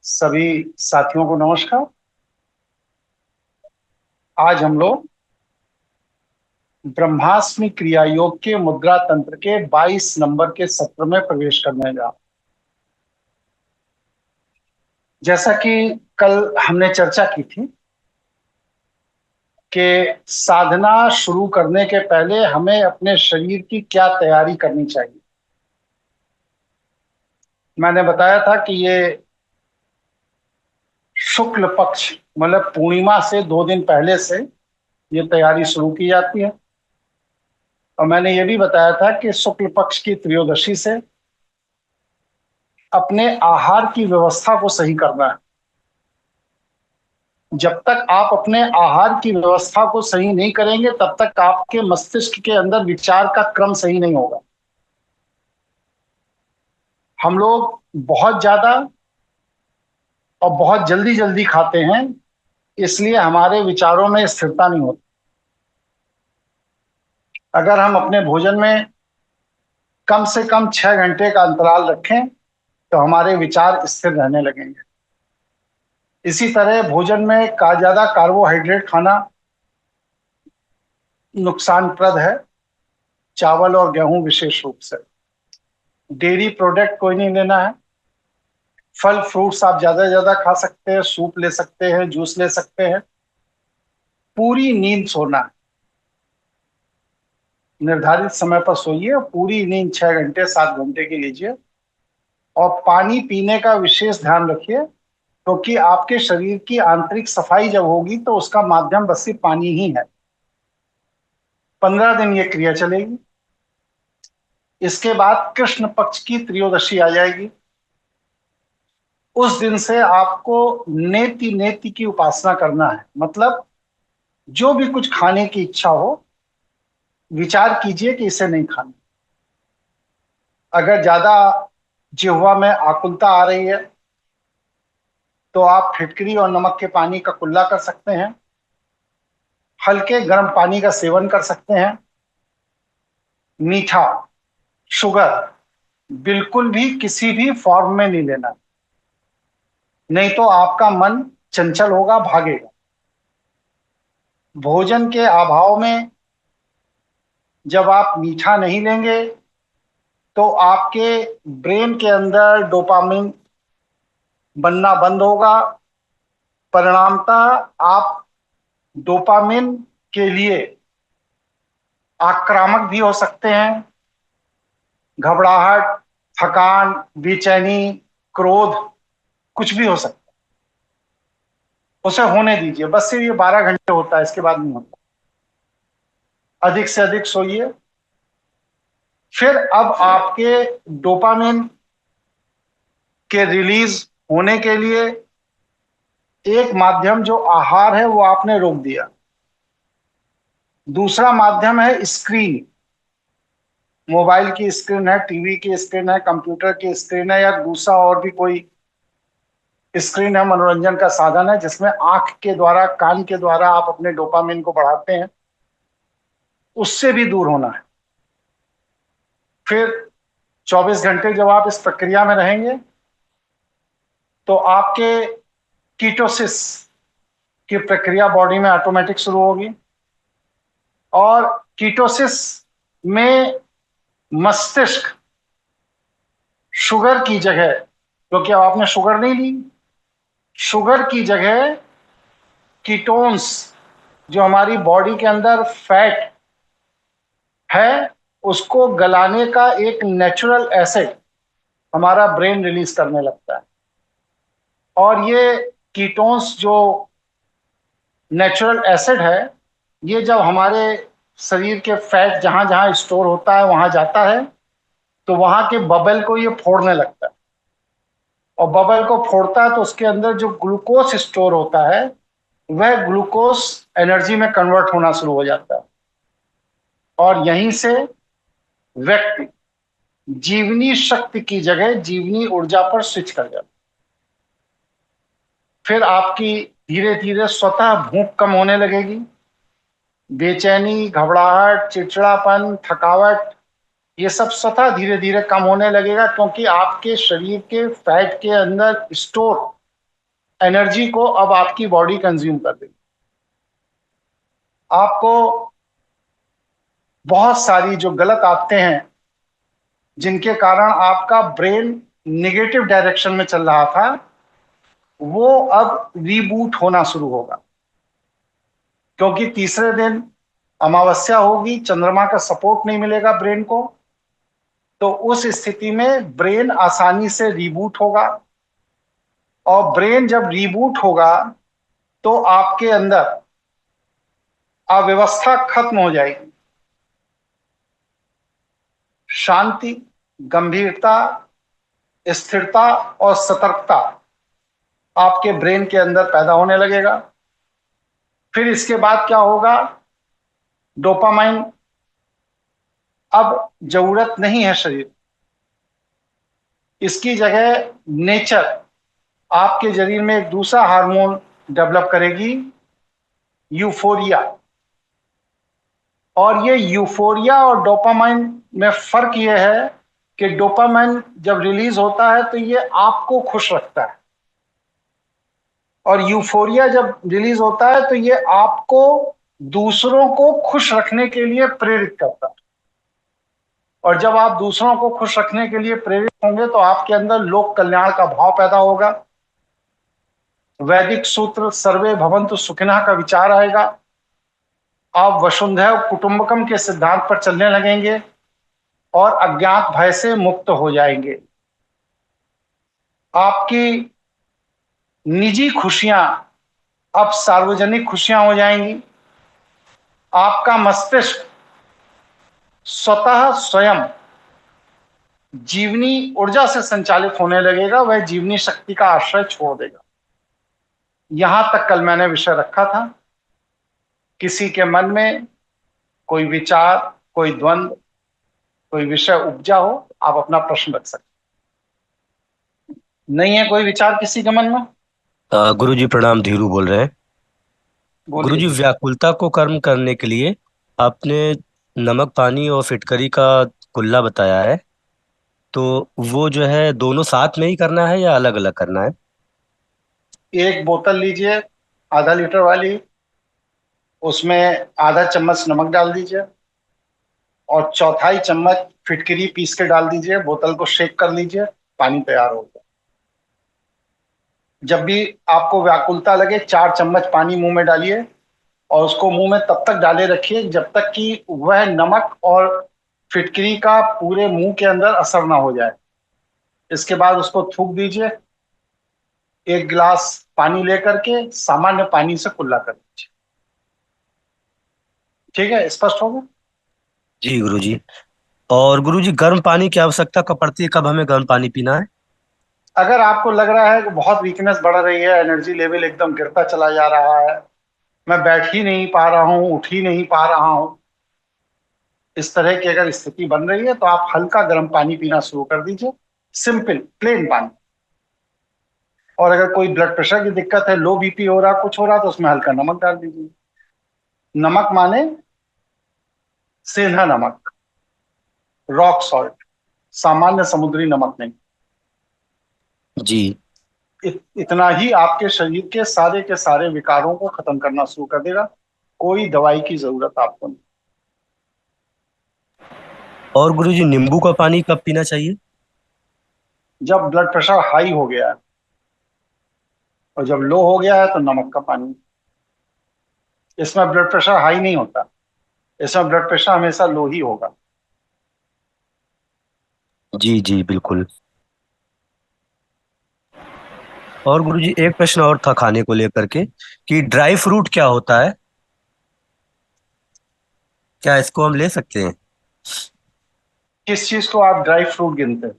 सभी साथियों को नमस्कार। आज हम लोग ब्रह्मास्मि क्रिया योग के मुद्रा तंत्र के 22 नंबर के सत्र में प्रवेश करने जा। जैसा कि कल हमने चर्चा की थी कि साधना शुरू करने के पहले हमें अपने शरीर की क्या तैयारी करनी चाहिए। मैंने बताया था कि ये शुक्ल पक्ष मतलब पूर्णिमा से 2 दिन पहले से ये तैयारी शुरू की जाती है। और मैंने ये भी बताया था कि शुक्ल पक्ष की त्रयोदशी से अपने आहार की व्यवस्था को सही करना है। जब तक आप अपने आहार की व्यवस्था को सही नहीं करेंगे तब तक आपके मस्तिष्क के अंदर विचार का क्रम सही नहीं होगा। हम लोग बहुत ज्यादा और बहुत जल्दी जल्दी खाते हैं, इसलिए हमारे विचारों में स्थिरता नहीं होती। अगर हम अपने भोजन में कम से कम 6 घंटे का अंतराल रखें तो हमारे विचार स्थिर रहने लगेंगे। इसी तरह भोजन में ज्यादा कार्बोहाइड्रेट खाना नुकसानप्रद है, चावल और गेहूं विशेष रूप से। डेयरी प्रोडक्ट कोई नहीं लेना है। फल फ्रूट्स आप ज्यादा से ज्यादा खा सकते हैं, सूप ले सकते हैं, जूस ले सकते हैं। पूरी नींद सोना है, निर्धारित समय पर सोइए और पूरी नींद 6 घंटे 7 घंटे की लीजिए। और पानी पीने का विशेष ध्यान रखिए, क्योंकि आपके शरीर की आंतरिक सफाई जब होगी तो उसका माध्यम बस सिर्फ पानी ही है। 15 दिन ये क्रिया चलेगी। इसके बाद कृष्ण पक्ष की त्रयोदशी आ जाएगी। उस दिन से आपको नेति नेति की उपासना करना है। मतलब जो भी कुछ खाने की इच्छा हो, विचार कीजिए कि इसे नहीं खाना। अगर ज्यादा जिह्वा में आकुलता आ रही है तो आप फिटकरी और नमक के पानी का कुल्ला कर सकते हैं। हल्के गर्म पानी का सेवन कर सकते हैं। मीठा, शुगर बिल्कुल भी किसी भी फॉर्म में नहीं लेना, नहीं तो आपका मन चंचल होगा, भागेगा। भोजन के अभाव में जब आप मीठा नहीं लेंगे तो आपके ब्रेन के अंदर डोपामिन बनना बंद होगा। परिणामतः आप डोपामिन के लिए आक्रामक भी हो सकते हैं। घबराहट, थकान, बेचैनी, क्रोध कुछ भी हो सकता है। उसे होने दीजिए, बस सिर्फ ये 12 घंटे होता है, इसके बाद नहीं होता। अधिक से अधिक सोइए। फिर अब आपके डोपामिन के रिलीज होने के लिए एक माध्यम जो आहार है वो आपने रोक दिया। दूसरा माध्यम है स्क्रीन। मोबाइल की स्क्रीन है, टीवी की स्क्रीन है, कंप्यूटर की स्क्रीन है, या दूसरा और भी कोई स्क्रीन है, मनोरंजन का साधन है जिसमें आंख के द्वारा, कान के द्वारा आप अपने डोपामिन को बढ़ाते हैं। उससे भी दूर होना है। फिर 24 घंटे जब आप इस प्रक्रिया में रहेंगे तो आपके कीटोसिस की प्रक्रिया बॉडी में ऑटोमेटिक शुरू होगी। और कीटोसिस में मस्तिष्क शुगर की जगह, क्योंकि अब आपने शुगर नहीं ली, शुगर की जगह कीटोन्स, जो हमारी बॉडी के अंदर फैट है, उसको गलाने का एक नेचुरल एसिड हमारा ब्रेन रिलीज करने लगता है। और ये कीटोन्स जो नेचुरल एसिड है, ये जब हमारे शरीर के फैट जहां जहां स्टोर होता है वहां जाता है तो वहां के बबल को ये फोड़ने लगता है। और बबल को फोड़ता है तो उसके अंदर जो ग्लूकोज स्टोर होता है वह ग्लूकोज एनर्जी में कन्वर्ट होना शुरू हो जाता है। और यहीं से व्यक्ति जीवनी शक्ति की जगह जीवनी ऊर्जा पर स्विच कर जाता है। फिर आपकी धीरे धीरे स्वतः भूख कम होने लगेगी। बेचैनी, घबराहट, चिड़चिड़ापन, थकावट, ये सब स्वतः धीरे धीरे कम होने लगेगा, क्योंकि आपके शरीर के फैट के अंदर स्टोर एनर्जी को अब आपकी बॉडी कंज्यूम कर देगी। आपको बहुत सारी जो गलत आदतें हैं जिनके कारण आपका ब्रेन निगेटिव डायरेक्शन में चल रहा था, वो अब रीबूट होना शुरू होगा। क्योंकि तीसरे दिन अमावस्या होगी, चंद्रमा का सपोर्ट नहीं मिलेगा ब्रेन को, तो उस स्थिति में ब्रेन आसानी से रीबूट होगा। और ब्रेन जब रीबूट होगा तो आपके अंदर अव्यवस्था खत्म हो जाएगी। शांति, गंभीरता, स्थिरता और सतर्कता आपके ब्रेन के अंदर पैदा होने लगेगा। फिर इसके बाद क्या होगा? डोपामाइन अब जरूरत नहीं है शरीर, इसकी जगह नेचर आपके शरीर में एक दूसरा हार्मोन डेवलप करेगी, यूफोरिया। और ये यूफोरिया और डोपामाइन में फर्क ये है कि डोपामाइन जब रिलीज होता है तो ये आपको खुश रखता है, और यूफोरिया जब रिलीज होता है तो ये आपको दूसरों को खुश रखने के लिए प्रेरित करता है। और जब आप दूसरों को खुश रखने के लिए प्रेरित होंगे तो आपके अंदर लोक कल्याण का भाव पैदा होगा। वैदिक सूत्र सर्वे भवन्तु सुखिनः का विचार आएगा। आप वसुंधैव कुटुंबकम के सिद्धांत पर चलने लगेंगे और अज्ञात भय से मुक्त हो जाएंगे। आपकी निजी खुशियां अब सार्वजनिक खुशियां हो जाएंगी। आपका मस्तिष्क स्वतः स्वयं जीवनी ऊर्जा से संचालित होने लगेगा, वह जीवनी शक्ति का आश्रय छोड़ देगा। यहां तक कल मैंने विषय रखा था। किसी के मन में कोई विचार, कोई द्वंद्व, कोई विषय उपजा हो, आप अपना प्रश्न रख सकते। नहीं है कोई विचार किसी के मन में? गुरुजी प्रणाम, धीरू बोल रहे हैं। बोलिए। गुरुजी, व्याकुलता को कर्म करने के लिए आपने नमक पानी और फिटकरी का कुल्ला बताया है, तो वो जो है दोनों साथ में ही करना है या अलग अलग करना है? एक बोतल लीजिए, आधा लीटर वाली, उसमें आधा चम्मच नमक डाल दीजिए और चौथाई चम्मच फिटकरी पीस के डाल दीजिए। बोतल को शेक कर लीजिए, पानी तैयार हो गया। जब भी आपको व्याकुलता लगे 4 चम्मच पानी मुंह में डालिए और उसको मुंह में तब तक डाले रखिए जब तक कि वह नमक और फिटकरी का पूरे मुंह के अंदर असर ना हो जाए। इसके बाद उसको थूक दीजिए। एक गिलास पानी लेकर के सामान्य पानी से कुल्ला कर दीजिए। ठीक है, स्पष्ट हो गया? जी गुरुजी। और गुरुजी, गर्म पानी की आवश्यकता कब पड़ती है, कब हमें गर्म पानी पीना है? अगर आपको लग रहा है कि बहुत वीकनेस बढ़ रही है, एनर्जी लेवल एकदम गिरता चला जा रहा है, मैं बैठ ही नहीं पा रहा हूं, उठ ही नहीं पा रहा हूं, इस तरह की अगर स्थिति बन रही है तो आप हल्का गर्म पानी पीना शुरू कर दीजिए। सिंपल प्लेन पानी। और अगर कोई ब्लड प्रेशर की दिक्कत है, लो बीपी हो रहा, कुछ हो रहा, तो उसमें हल्का नमक डाल दीजिए। नमक माने सेंधा नमक, रॉक सॉल्ट, सामान्य समुद्री नमक नहीं। जी। इतना ही आपके शरीर के सारे विकारों को खत्म करना शुरू कर देगा। कोई दवाई की जरूरत आपको नहीं। और गुरुजी, नींबू का पानी कब पीना चाहिए? जब ब्लड प्रेशर हाई हो गया है, और जब लो हो गया है तो नमक का पानी। इसमें ब्लड प्रेशर हाई नहीं होता, इसमें ब्लड प्रेशर हमेशा लो ही होगा। जी जी बिल्कुल। और गुरुजी, एक प्रश्न और था खाने को लेकर के, कि ड्राई फ्रूट क्या होता है, क्या इसको हम ले सकते हैं? किस चीज को आप ड्राई फ्रूट गिनते हैं?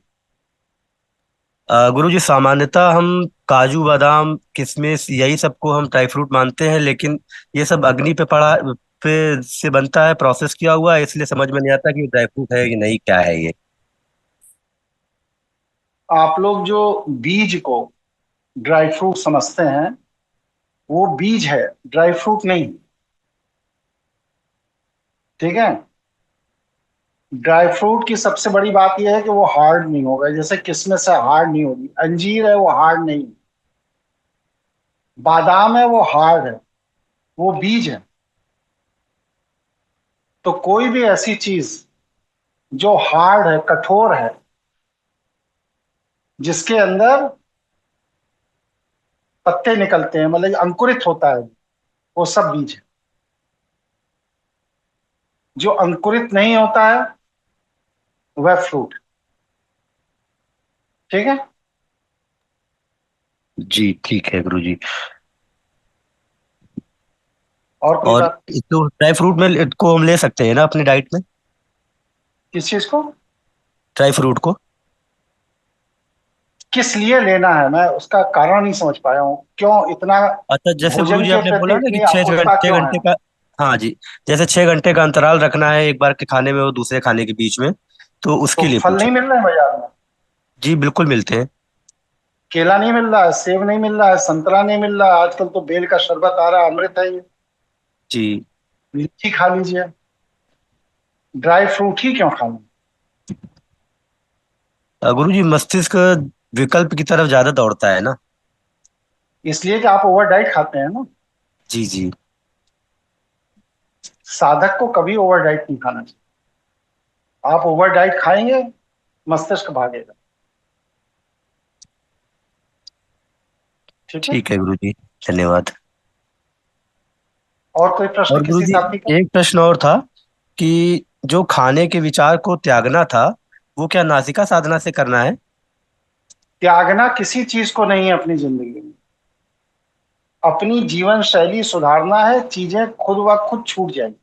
गुरुजी, सामान्यतः हम काजू बादाम किशमिश यही सबको हम ड्राई फ्रूट मानते हैं, लेकिन ये सब अग्नि पे पड़ा पे से बनता है, प्रोसेस किया हुआ है, इसलिए समझ में नहीं आता कि ड्राई फ्रूट है कि नहीं, क्या है ये। आप लोग जो बीज को ड्राई फ्रूट समझते हैं, वो बीज है, ड्राई फ्रूट नहीं। ठीक है? ड्राई फ्रूट की सबसे बड़ी बात यह है कि वो हार्ड नहीं होगा। जैसे किशमिश है, हार्ड नहीं होगी। अंजीर है, वो हार्ड नहीं। बादाम है वो हार्ड है, वो बीज है। तो कोई भी ऐसी चीज जो हार्ड है, कठोर है, जिसके अंदर पत्ते निकलते हैं, मतलब अंकुरित होता है, वो सब बीज है। जो अंकुरित नहीं होता है वह फ्रूट। ठीक है। जी ठीक है गुरुजी। और कोई और बात? तो ड्राई फ्रूट में को हम ले सकते हैं ना अपनी डाइट में? किस चीज को? ड्राई फ्रूट को। किस लिए लेना है, मैं उसका कारण नहीं समझ पाया हूँ, क्यों इतना अच्छा, जैसे भोजन गुरुजी के आपने प्रति बोला ना कि इतनी छह आकुलता घंटे क्यों है? घंटे का। हाँ जी। जैसे 6 घंटे का अंतराल रखना है एक बार के खाने में और दूसरे खाने के बीच में, तो तो उसके लिए फल पूछा। नहीं मिल रहे हैं बाजार में? जी बिल्कुल मिलते हैं। केला नहीं मिल रहा है, सेब नहीं मिल रहा है, संतरा नहीं मिल रहा है, आजकल तो बेल का शरबत आ रहा है, अमृत है ये। जी। लीची खा लीजिए। ड्राई फ्रूट ही क्यों खाना? गुरुजी मस्तिष्क विकल्प की तरफ ज्यादा दौड़ता है ना। इसलिए कि आप ओवर डाइट खाते हैं ना। जी जी। साधक को कभी ओवर डाइट नहीं खाना चाहिए। आप ओवर डाइट खाएंगे, मस्तिष्क भागेगा। ठीक है। ठीक है गुरुजी। धन्यवाद। और कोई प्रश्न और किसी गुरुजी साथी का? एक प्रश्न और था कि जो खाने के विचार को त्यागना था, वो क्या नासिका साधना से करना है? त्यागना किसी चीज को नहीं है अपनी जिंदगी में। अपनी जीवन शैली सुधारना है, चीजें खुद ब खुद छूट जाएंगी।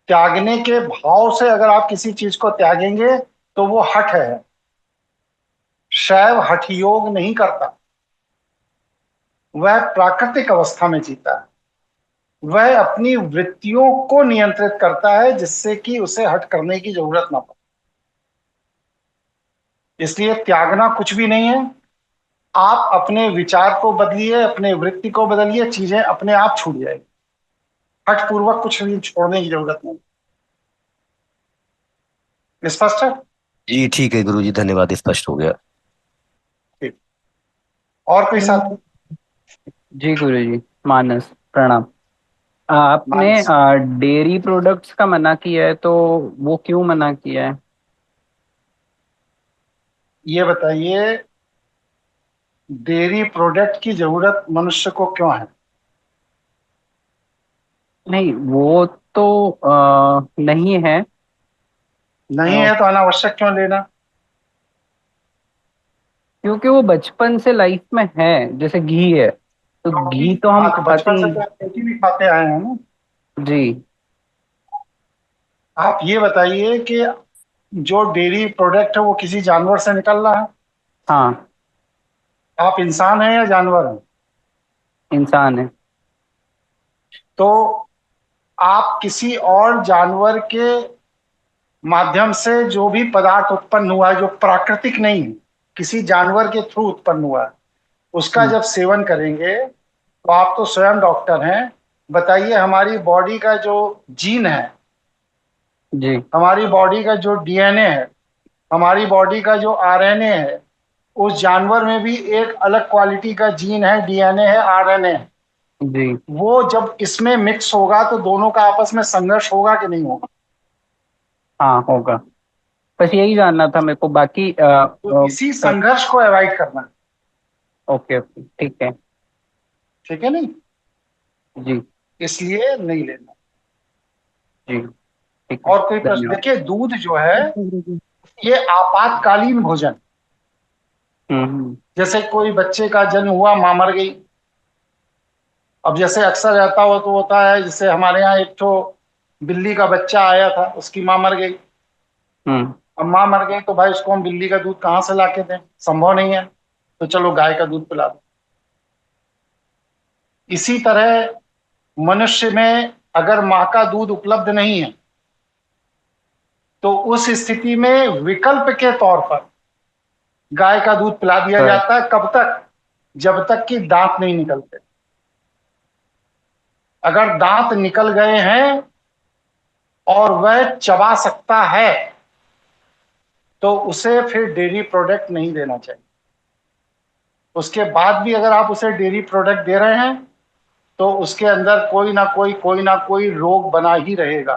त्यागने के भाव से अगर आप किसी चीज को त्यागेंगे तो वो हठ है। शैव हठ योग नहीं करता, वह प्राकृतिक अवस्था में जीता है। वह अपनी वृत्तियों को नियंत्रित करता है जिससे कि उसे हट करने की जरूरत ना पड़े। इसलिए त्यागना कुछ भी नहीं है। आप अपने विचार को बदलिए, अपने वृत्ति को बदलिए, चीजें अपने आप छूट जाएगी। हठ पूर्वक कुछ भी छोड़ने की जरूरत नहीं। स्पष्ट है? जी ठीक है गुरुजी, धन्यवाद, स्पष्ट हो गया। ठीक। और कोई साथी? जी गुरुजी। मानस, प्रणाम। आपने मानस, डेयरी प्रोडक्ट्स का मना किया है, तो वो क्यों मना किया है? ये बताइए, डेयरी प्रोडक्ट की जरूरत मनुष्य को क्यों है? नहीं, वो तो नहीं है। नहीं अ, है तो अनावश्यक क्यों लेना? क्योंकि वो बचपन से लाइफ में है, जैसे घी है, तो क्योंकि घी तो हम हाँ, तो खाते बचपन ही से तो आप रोटी भी खाते आए हैं ना। हैं। जी। आप ये बताइए कि जो डेयरी प्रोडक्ट है वो किसी जानवर से निकल रहा है? हाँ। आप इंसान हैं या जानवर हैं? इंसान है। तो आप किसी और जानवर के माध्यम से जो भी पदार्थ उत्पन्न हुआ है जो प्राकृतिक नहीं है, किसी जानवर के थ्रू उत्पन्न हुआ है, उसका हम्म, जब सेवन करेंगे तो आप तो स्वयं डॉक्टर हैं, बताइए हमारी बॉडी का जो जीन है, जी हमारी बॉडी का जो डीएनए है, हमारी बॉडी का जो आरएनए है, उस जानवर में भी एक अलग क्वालिटी का जीन है, डीएनए है, आरएनए है। जी। वो जब इसमें मिक्स होगा तो दोनों का आपस में संघर्ष होगा कि नहीं होगा? हाँ, होगा। बस यही जानना था मेरे को, बाकी तो इसी संघर्ष को अवॉइड करना है। ओके ओके, ठीक है। ठीक है नहीं? जी इसलिए नहीं लेना। जी, ठीक है। और कोई प्रश्न? धन्यवाद। देखिए, दूध जो है ये आपातकालीन भोजन। हम्म। जैसे कोई बच्चे का जन्म हुआ, मां मर गई। अब जैसे अक्सर रहता हो तो होता है, जैसे हमारे यहाँ एक तो बिल्ली का बच्चा आया था, उसकी मां मर गई। हम्म। अब मां मर गई तो भाई उसको हम बिल्ली का दूध कहाँ से ला के दें? संभव नहीं है। तो चलो गाय का दूध पिला दो। इसी तरह मनुष्य में अगर माँ का दूध उपलब्ध नहीं है तो उस स्थिति में विकल्प के तौर पर गाय का दूध पिला दिया right। जाता है। कब तक? जब तक कि दांत नहीं निकलते। अगर दांत निकल गए हैं और वह चबा सकता है तो उसे फिर डेयरी प्रोडक्ट नहीं देना चाहिए। उसके बाद भी अगर आप उसे डेयरी प्रोडक्ट दे रहे हैं तो उसके अंदर कोई ना कोई रोग बना ही रहेगा,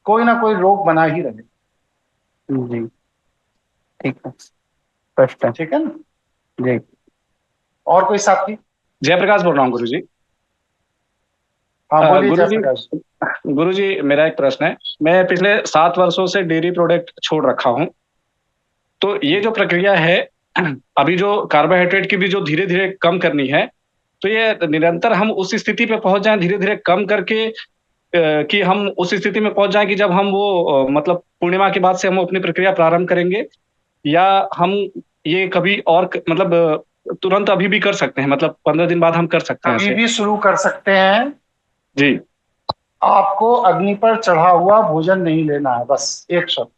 कोई ना कोई रोग बना ही रहेगा। जी ठीक है, स्पष्ट है। ठीक है ना? जी और कोई साथी? जयप्रकाश बोल रहा हूँ गुरुजी। हाँ बोलिए गुरुजी, जयप्रकाश। गुरुजी मेरा एक प्रश्न है। मैं पिछले 7 वर्षों से डेयरी प्रोडक्ट छोड़ रखा हूँ, तो ये जो प्रक्रिया है अभी जो कार्बोहाइड्रेट की भी जो धीरे धीरे कम करनी है, तो ये निरंतर हम उस स्थिति पे पहुंच जाएं धीरे धीरे कम करके, कि हम उस स्थिति में पहुंच जाएं कि जब हम वो मतलब पूर्णिमा के बाद से हम अपनी प्रक्रिया प्रारंभ करेंगे, या हम ये कभी और मतलब तुरंत अभी भी कर सकते हैं, मतलब 15 दिन बाद हम कर सकते हैं कभी ऐसे? भी शुरू कर सकते हैं। जी आपको अग्नि पर चढ़ा हुआ भोजन नहीं लेना है, बस एक शब्द।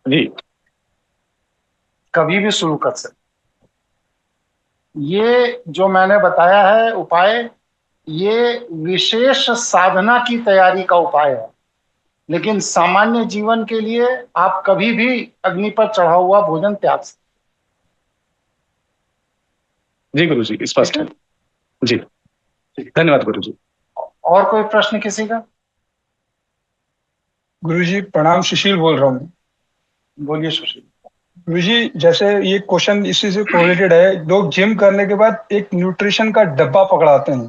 जी कभी भी शुरू कर सकते। ये जो मैंने बताया है उपाय, ये विशेष साधना की तैयारी का उपाय है, लेकिन सामान्य जीवन के लिए आप कभी भी अग्नि पर चढ़ा हुआ भोजन त्याग सकते। जी गुरुजी, स्पष्ट है। जी धन्यवाद गुरुजी। और कोई प्रश्न किसी का? गुरुजी प्रणाम, सुशील बोल रहा हूँ। बोलिए सुशील। गुरुजी जैसे ये क्वेश्चन इसी से कोरिलेटेड है, लोग जिम करने के बाद एक न्यूट्रिशन का डब्बा पकड़ाते हैं,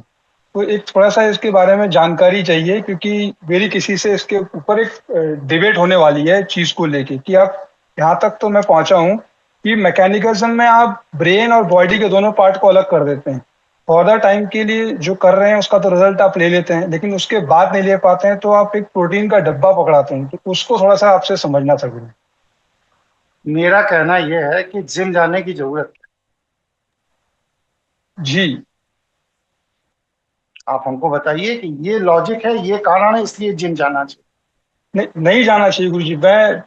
तो एक थोड़ा सा इसके बारे में जानकारी चाहिए, क्योंकि मेरी किसी से इसके ऊपर एक डिबेट होने वाली है चीज को लेके, कि आप यहाँ तक तो मैं पहुंचा हूँ कि मैकेनिज्म में आप ब्रेन और बॉडी के दोनों पार्ट को अलग कर देते हैं। फॉर द टाइम के लिए जो कर रहे हैं उसका तो रिजल्ट आप ले लेते हैं, लेकिन उसके बाद नहीं ले पाते हैं, तो आप एक प्रोटीन का डब्बा पकड़ाते हैं, तो उसको थोड़ा सा आपसे समझना था गुरु। मेरा कहना यह है कि जिम जाने की जरूरत है। जी आप हमको बताइए कि ये लॉजिक है, ये कारण है, इसलिए जिम जाना चाहिए। नहीं जाना चाहिए गुरुजी, मैं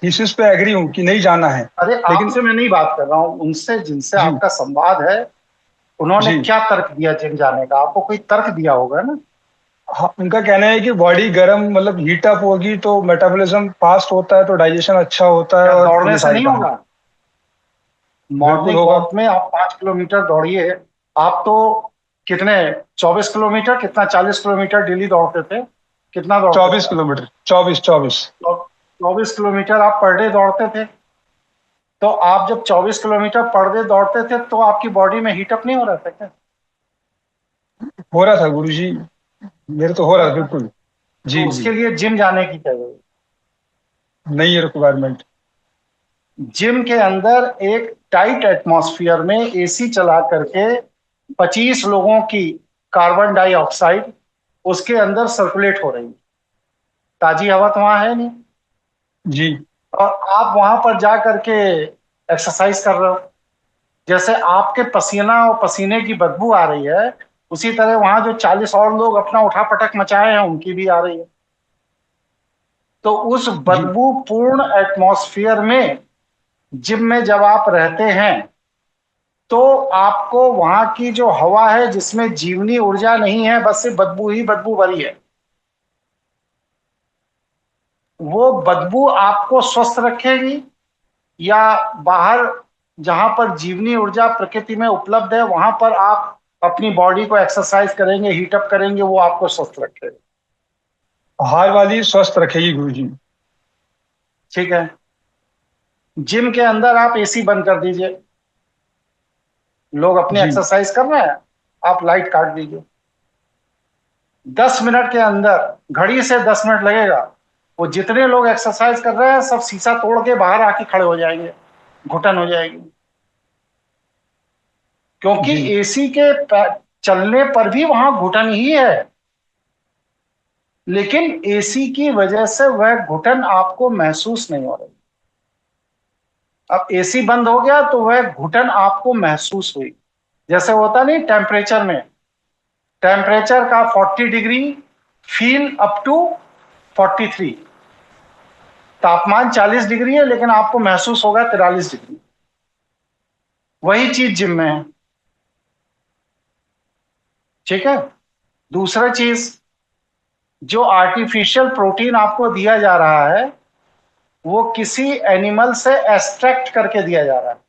थीसिस पे एग्री हूँ कि नहीं जाना है। अरे लेकिन आपसे मैं नहीं बात कर रहा हूँ, उनसे जिनसे जी आपका संवाद है उन्होंने जी क्या तर्क दिया जिम जाने का? आपको कोई तर्क दिया होगा ना? हाँ, उनका कहना है कि बॉडी गर्म मतलब हीट अप होगी तो मेटाबॉलिज्म फास्ट होता है, तो डाइजेशन अच्छा होता है, क्या और दौड़ने ये से सारी नहीं कहानी। होगा? बिल्कुल मॉर्निंग होगा। वॉक में आप 5 किलोमीटर दौड़िए। आप तो कितने, 24 किलोमीटर, कितना, 40 किलोमीटर डेली दौड़ते थे? कितना दौड़ते 24 थे आप? किलोमीटर 24 24। 24 किलोमीटर आप पर डे दौड़ते थे। तो आप जब 24 किलोमीटर पर डे दौड़ते थे तो आपकी बॉडी में हीटअप नहीं हो रहा था क्या? हो रहा था गुरुजी, मेरे तो हो हो रहा रहा था था। बिल्कुल। तो जी जी, उसके लिए जिम जाने की क्या जरूरत? नहीं है रिक्वायरमेंट। जिम के अंदर एक टाइट एटमॉस्फेयर में एसी चला करके 25 लोगों की कार्बन डाइऑक्साइड उसके अंदर सर्कुलेट हो रही है। ताजी हवा तो वहां है नहीं, जी और आप वहां पर जा करके एक्सरसाइज कर रहे हो। जैसे आपके पसीना और पसीने की बदबू आ रही है, उसी तरह वहां जो 40 और लोग अपना उठापटक मचाए हैं उनकी भी आ रही है। तो उस जी बदबूपूर्ण एटमॉस्फेयर में जिम में जब आप रहते हैं तो आपको वहां की जो हवा है जिसमें जीवनी ऊर्जा नहीं है, बस सिर्फ बदबू ही बदबू भरी है, वो बदबू आपको स्वस्थ रखेगी, या बाहर जहां पर जीवनी ऊर्जा प्रकृति में उपलब्ध है वहां पर आप अपनी बॉडी को एक्सरसाइज करेंगे, हीटअप करेंगे, वो आपको स्वस्थ रखेगा। बाहर वाली स्वस्थ रखेगी गुरुजी। ठीक है। जिम के अंदर आप एसी बंद कर दीजिए, लोग अपनी जी एक्सरसाइज कर रहे हैं, आप लाइट काट दीजिए। 10 मिनट के अंदर, घड़ी से 10 मिनट लगेगा, वो जितने लोग एक्सरसाइज कर रहे हैं सब शीशा तोड़ के बाहर आके खड़े हो जाएंगे, घुटन हो जाएगी। क्योंकि जी एसी के चलने पर भी वहां घुटन ही है, लेकिन एसी की वजह से वह घुटन आपको महसूस नहीं हो रही। अब एसी बंद हो गया तो वह घुटन आपको महसूस हुई। जैसे होता नहीं टेम्परेचर में, टेम्परेचर का 40 डिग्री फील अप टू 43, तापमान 40 डिग्री है लेकिन आपको महसूस होगा 43 डिग्री। वही चीज जिम में है। ठीक है। दूसरा चीज, जो आर्टिफिशियल प्रोटीन आपको दिया जा रहा है वो किसी एनिमल से एक्सट्रैक्ट करके दिया जा रहा है।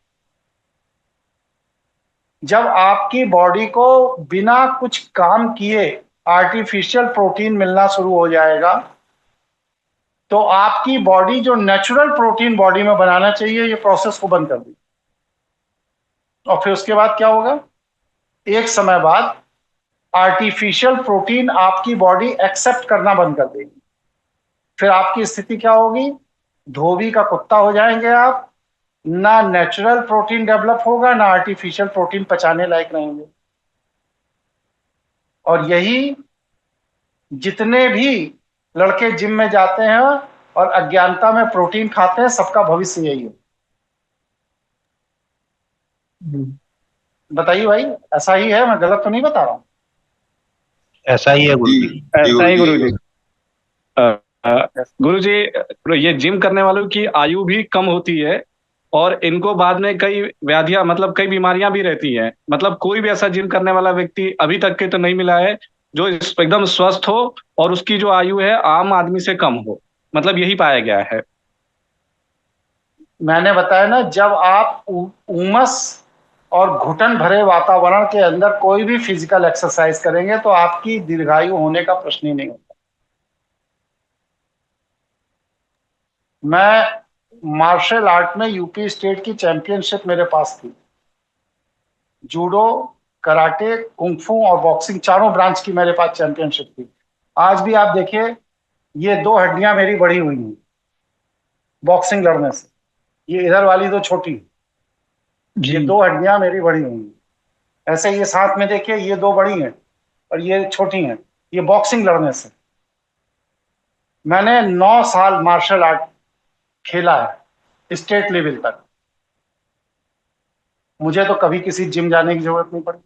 जब आपकी बॉडी को बिना कुछ काम किए आर्टिफिशियल प्रोटीन मिलना शुरू हो जाएगा, तो आपकी बॉडी जो नेचुरल प्रोटीन बॉडी में बनाना चाहिए, ये प्रोसेस को बंद कर दी। और फिर उसके बाद क्या होगा? एक समय बाद आर्टिफिशियल प्रोटीन आपकी बॉडी एक्सेप्ट करना बंद कर देगी। फिर आपकी स्थिति क्या होगी? धोबी का कुत्ता हो जाएंगे आप। ना नेचुरल प्रोटीन डेवलप होगा, ना आर्टिफिशियल प्रोटीन पचाने लायक रहेंगे। और यही जितने भी लड़के जिम में जाते हैं और अज्ञानता में प्रोटीन खाते हैं, सबका भविष्य यही है। बताइए भाई, ऐसा ही है? मैं गलत तो नहीं बता रहा हूँ? ऐसा ही है गुरुजी। ऐसा ही गुरुजी। गुरुजी, ये जिम करने वालों की आयु भी कम होती है और इनको बाद में कई व्याधियां, मतलब कई बीमारियां भी रहती हैं। मतलब कोई भी ऐसा जिम करने वाला व्यक्ति अभी तक के तो नहीं मिला है जो एकदम स्वस्थ हो और उसकी जो आयु है आम आदमी से कम हो। मतलब यही पाया गया है। मैंने बताया ना, जब आप उमस और घुटन भरे वातावरण के अंदर कोई भी फिजिकल एक्सरसाइज करेंगे तो आपकी दीर्घायु होने का प्रश्न ही नहीं होता। मैं मार्शल आर्ट में यूपी स्टेट की चैंपियनशिप मेरे पास थी। जूडो, कराटे, कुंफू और बॉक्सिंग, चारों ब्रांच की मेरे पास चैंपियनशिप थी। आज भी आप देखिए, ये 2 हड्डियां मेरी बढ़ी हुई हैं बॉक्सिंग लड़ने से। ये इधर वाली तो छोटी, ये 2 हड्डियां मेरी बढ़ी हुई हैं। ऐसे ये साथ में देखिए, ये 2 बड़ी हैं और ये छोटी हैं। ये बॉक्सिंग लड़ने से। मैंने 9 साल मार्शल आर्ट खेला है स्टेट लेवल तक। मुझे तो कभी किसी जिम जाने की जरूरत नहीं पड़ी।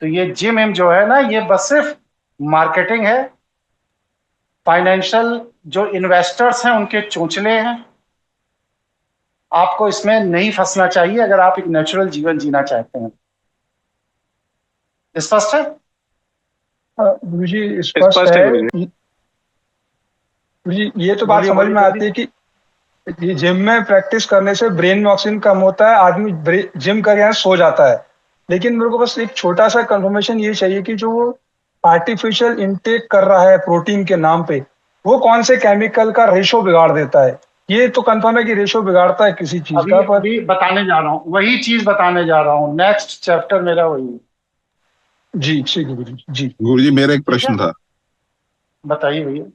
तो ये जिम एम जो है ना, ये बस सिर्फ मार्केटिंग है। फाइनेंशियल जो इन्वेस्टर्स हैं उनके चोंचले हैं। आपको इसमें नहीं फंसना चाहिए अगर आप एक नेचुरल जीवन जीना चाहते हैं। स्पष्ट है? गुरुजी स्पष्ट है। गुरुजी ये तो बात समझ में आती है कि ये जिम में प्रैक्टिस करने से ब्रेन ऑक्सीजन कम होता है, आदमी जिम करके यहाँ सो जाता है। लेकिन मेरे को बस एक छोटा सा कंफर्मेशन ये चाहिए कि जो वो आर्टिफिशियल इंटेक कर रहा है प्रोटीन के नाम पे, वो कौन से केमिकल का रेशो बिगाड़ देता है? ये तो कंफर्म है कि रेशो बिगाड़ता है किसी चीज का, पर अभी बताने जा रहा हूँ, वही चीज बताने जा रहा हूँ। नेक्स्ट चैप्टर मेरा वही है। जी ठीक है गुरुजी। जी गुरुजी, मेरा एक प्रश्न था। बताइए भैया।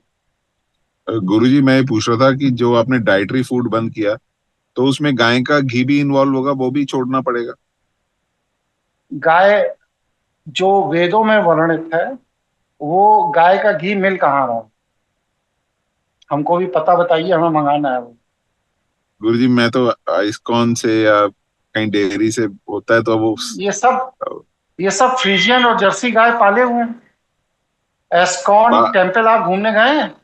गुरुजी, मैं ये पूछ रहा था कि जो आपने डाइटरी फूड बंद किया, तो उसमें गाय का घी भी इन्वॉल्व होगा, वो भी छोड़ना पड़ेगा? गाय जो वेदों में वर्णित है, वो गाय का घी मिल कहाँ रहा है? हमको भी पता बताइए, हमें मंगाना है वो। गुरुजी, मैं तो आइस्कॉन से या कहीं डेयरी से होता है तो वो ये सब फ्रीजियन और जर्सी गाय पाले हुए हैं। एस्कॉन टेम्पल आप घूमने गए हैं?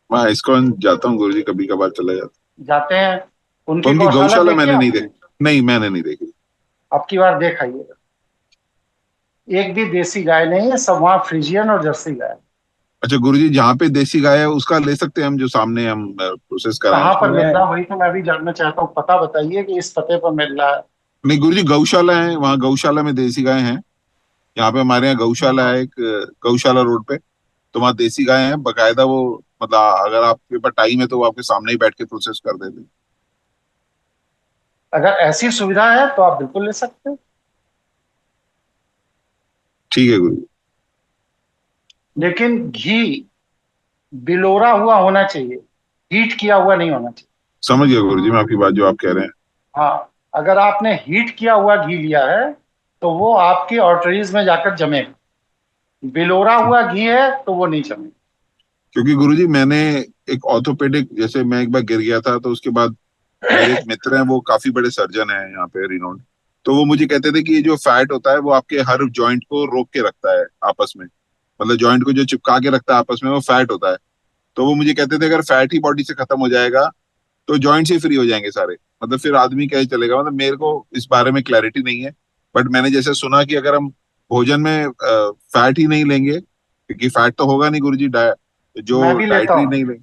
मैं आइस्कॉन जाता हूँ गुरुजी, कभी कभार चला जाते हैं। उनकी गौशाला मैंने नहीं देखी। नहीं, मैंने नहीं देखी। अब की बार देख आइएगा। एक भी देसी गाय नहीं है, सब वहाँ फ्रीजियन और जर्सी गाय। अच्छा गुरुजी, जहाँ पे देसी गाय है उसका ले सकते हैं हम, जो सामने हम प्रोसेस कर रहे हैं? कहाँ पर मिल रहा है वही तो मैं भी जानना चाहता हूँ। पता बताइए कि इस पते पर मिल रहा है। नहीं गुरुजी, गौशाला है, वहाँ गौशाला में देसी गाय हैं। यहाँ पे हमारे यहाँ गौशाला है, एक गौशाला रोड पे। तो वहाँ देसी गाय हैं बकायदा। वो मतलब अगर आपके पास टाइम है तो वो आपके सामने ही बैठ के प्रोसेस कर देते हैं। अगर ऐसी सुविधा है तो आप बिल्कुल ले सकते हैं। ठीक है गुरु। लेकिन घी बिलोरा हुआ होना चाहिए, हीट किया हुआ नहीं होना चाहिए। समझ गया गुरुजी मैं आपकी बात, जो आप कह रहे हैं। हाँ, अगर आपने हीट किया हुआ घी लिया है तो वो आपकी आर्टरीज में जाकर जमेगा। बिलोरा हुआ घी है तो वो नहीं जमेगा। क्योंकि गुरुजी मैंने एक ऑर्थोपेडिक, जैसे मैं एक बार गिर गया था, तो उसके बाद मेरे एक मित्र हैं, वो काफी बड़े सर्जन हैं यहाँ पे रिनोड। तो वो मुझे कहते थे कि ये जो फैट होता है वो आपके हर जॉइंट को रोक के रखता है आपस में। मतलब जॉइंट को जो चिपका के रखता है आपस में, वो फैट होता है। तो वो मुझे कहते थे अगर फैट ही बॉडी से खत्म हो जाएगा तो जॉइंट से फ्री हो जाएंगे सारे। मतलब फिर आदमी कैसे चलेगा? मतलब मेरे को इस बारे में क्लैरिटी नहीं है, बट मैंने जैसे सुना कि अगर हम भोजन में फैट ही नहीं लेंगे क्योंकि फैट तो होगा नहीं गुरुजी, जो मैं भी लेता डाइटरी हूँ, नहीं ले।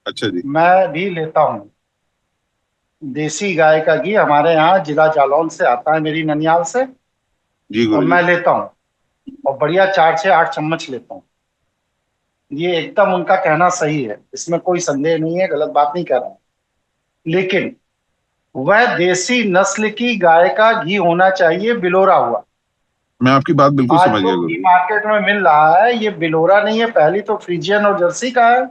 अच्छा जी। मैं भी लेता हूँ। देसी गाय का घी हमारे यहाँ जिला जालौन से आता है, मेरी ननियाल से, जी और गुरुजी। मैं लेता हूँ, और बढ़िया 4 से 8 चम्मच लेता हूँ। ये एकदम उनका कहना सही है, इसमें कोई संदेह नहीं है, गलत बात नहीं कर रहा हूँ। लेकिन वह देसी नस्ल की गाय का घी होना चाहिए, बिलोरा हुआ। मैं आपकी बात बिल्कुल आज समझ जो गया घी गुरुजी। मार्केट में मिल रहा है ये बिलोरा नहीं है, पहली तो फ्रीजियन और जर्सी का है,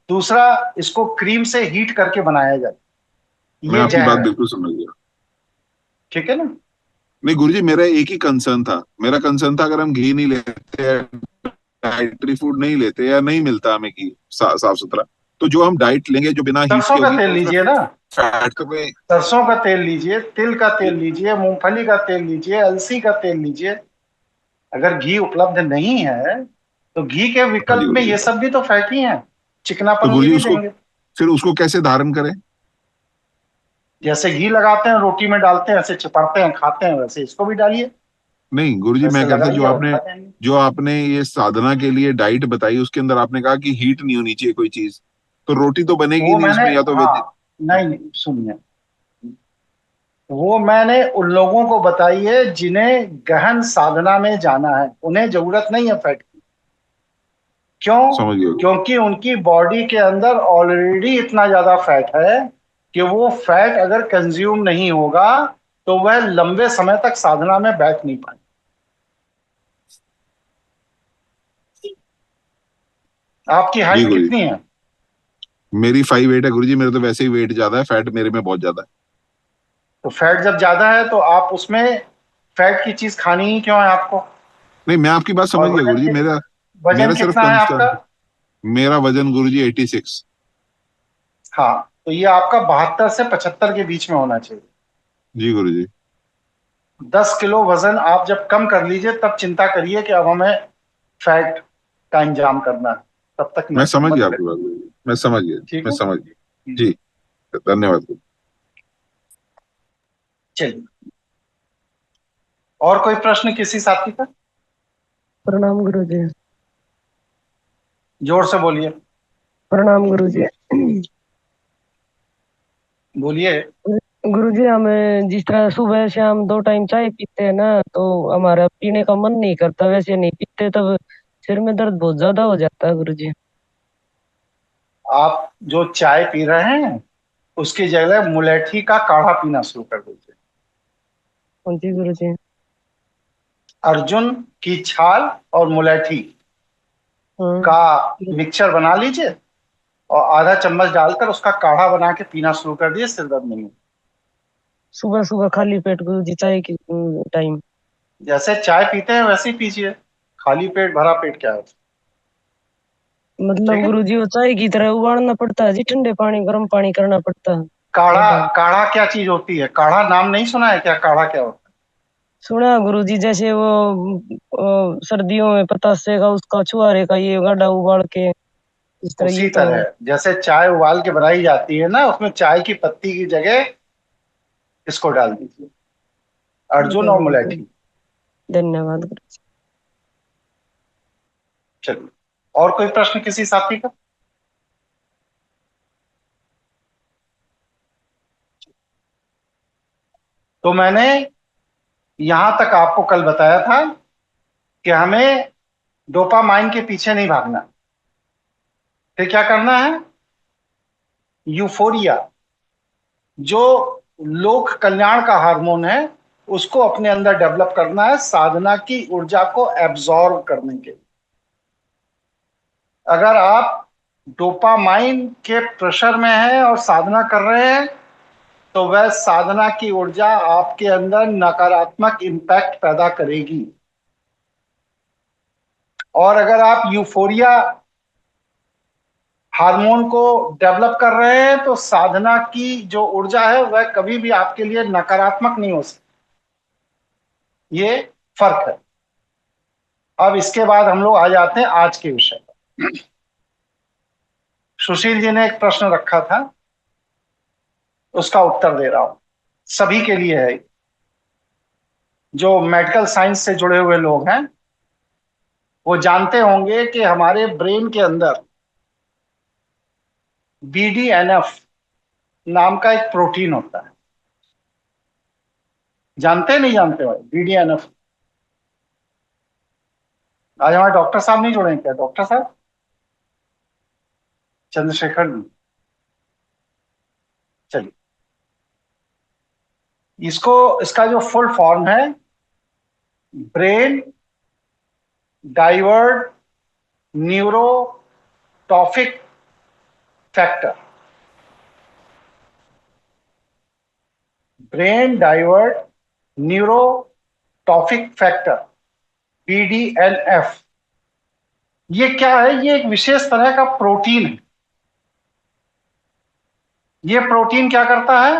दूसरा इसको क्रीम से हीट करके बनाया जाता है, मैं ये आपकी बात जहर है। बिल्कुल समझ गया। ठीक है ना? नहीं गुरुजी, मेरा एक ही कंसर्न था, मेरा कंसर्न था अगर हम घी नहीं लेते, डाइटरी फूड नहीं लेते या नहीं मिलता हमें घी साफ सुथरा, तो जो हम डाइट लेंगे जो बिना हीट सरसों की का होगी तेल तो उसमें लीजिए ना, फैट तो कोई। सरसों का तेल लीजिए, तिल का तेल लीजिए, मूंगफली का तेल लीजिए, अलसी का तेल लीजिए। अगर घी उपलब्ध नहीं है तो घी के हाँ जी विकल्प में गुरुजी। ये सब भी तो फैट ही है, तो चिकनापन ये गुरुजी भी उसको देंगे। फिर उसको कैसे धारण करें? जैसे घी लगाते हैं रोटी में डालते हैं, ऐसे चिपड़ते हैं खाते हैं, वैसे इसको भी डालिए, नहीं गुरुजी, मैं वैसे कह रहा था लगाइए और खा जाएंगे। जो आपने ये साधना के लिए डाइट बताई उसके अंदर आपने कहा कि हीट नहीं होनी चाहिए कोई चीज, तो रोटी तो बनेगी वो नहीं मैंने, उसमें, या तो हाँ, वेज। नहीं नहीं, सुनिए, वो मैंने उन लोगों को बताई है जिन्हें गहन साधना में जाना है, उन्हें जरूरत नहीं है फैट की। क्यों? समझ गया। क्योंकि उनकी बॉडी के अंदर ऑलरेडी इतना ज्यादा फैट है कि वो फैट अगर कंज्यूम नहीं होगा तो वह लंबे समय तक साधना में बैठ नहीं पाए। आपकी जी हाइट गुरुजी। कितनी है? मेरी 5'8" है गुरुजी, मेरे तो वैसे ही वेट ज्यादा है, फैट मेरे में बहुत ज्यादा है। तो फैट जब ज्यादा है तो आप उसमें फैट की चीज खानी ही क्यों है आपको? नहीं मैं आपकी बात समझ और गया गुरुजी, मेरा मेरा वजन सिर्फ कितना है आपका? कंसर्न, मेरा वजन गुरुजी 86। हाँ, तो ये आपका 72 से 75 के बीच में होना चाहिए। जी गुरुजी। 10 किलो वजन आप जब कम कर लीजिए तब चिंता करिए कि अब हमें फैट का इंतजाम करना है, तब तक मैं नहीं, समझ मत गया आपकी करिए। बात गुरुजी, मैं समझ गया, ठीक मैं है। समझ गया। जी, धन्यवाद गुरुजी। चलिए, और कोई प्रश्न किसी साथी का? प्रणाम गुरुजी। जोर से बोलिए। प्रणाम गुरुजी। बोलिए। गुरुजी, हम जिस तरह सुबह शाम 2 टाइम चाय पीते हैं ना, तो हमारा पीने का मन नहीं करता, वैसे नहीं पीते तब सिर में दर्द बहुत ज्यादा हो जाता है गुरुजी। आप जो चाय पी रहे हैं उसकी जगह मुलेठी का काढ़ा पीना शुरू कर दीजिए। कौन सी गुरुजी? अर्जुन की छाल और मुलेठी हाँ। का मिक्सचर बना लीजिए और आधा चम्मच डालकर उसका काढ़ा बना के पीना शुरू कर दिए, सिर दर्द नहीं होगा। सुबह सुबह खाली पेट गुरुजी, चाय की टाइम? जैसे चाय पीते हैं वैसे ही पीजिए, खाली पेट भरा पेट क्या है? मतलब ठीक है। गुरुजी वो चाय की तरह उबालना पड़ता है जी, ठंडे पानी गर्म पानी करना पड़ता है? काढ़ा, गड्ढा। काढ़ा क्या चीज होती है? काढ़ा नाम नहीं सुना है क्या? काढ़ा क्या होता सुना गुरुजी, जैसे सर्दियों में पतासे का उसका छुआरे का ये गड्ढा उबाल के, इस है? तरह उसी ये तो है। तरह जैसे चाय उबाल के बनाई जाती है ना, उसमें चाय की पत्ती की जगह इसको डाल दीजिए, ठीक अर्जुन है और गुरुजी। मुलेठी। धन्यवाद गुरुजी। चलिए, और कोई प्रश्न किसी साथी का? तो मैंने यहां तक आपको कल बताया था कि हमें डोपामाइन के पीछे नहीं भागना, फिर क्या करना है? यूफोरिया, जो लोक कल्याण का हार्मोन है, उसको अपने अंदर डेवलप करना है साधना की ऊर्जा को एब्जॉर्ब करने के लिए। अगर आप डोपामाइन के प्रेशर में हैं और साधना कर रहे हैं तो वह साधना की ऊर्जा आपके अंदर नकारात्मक इम्पैक्ट पैदा करेगी। और अगर आप यूफोरिया हार्मोन को डेवलप कर रहे हैं तो साधना की जो ऊर्जा है वह कभी भी आपके लिए नकारात्मक नहीं हो सकती। ये फर्क है। अब इसके बाद हम लोग आ जाते हैं आज के विषय पर। सुशील जी ने एक प्रश्न रखा था, उसका उत्तर दे रहा हूं, सभी के लिए है, जो मेडिकल साइंस से जुड़े हुए लोग हैं वो जानते होंगे कि हमारे ब्रेन के अंदर BDNF नाम का एक प्रोटीन होता है। जानते हैं नहीं जानते भाई BDNF? आज हमारे डॉक्टर साहब नहीं जुड़े हैं क्या? डॉक्टर साहब चंद्रशेखर जी, चलिए इसका जो फुल फॉर्म है brain divert neurotrophic factor. Brain divert neurotrophic factor BDNF। ये क्या है? ये एक विशेष तरह का प्रोटीन है। ये प्रोटीन क्या करता है?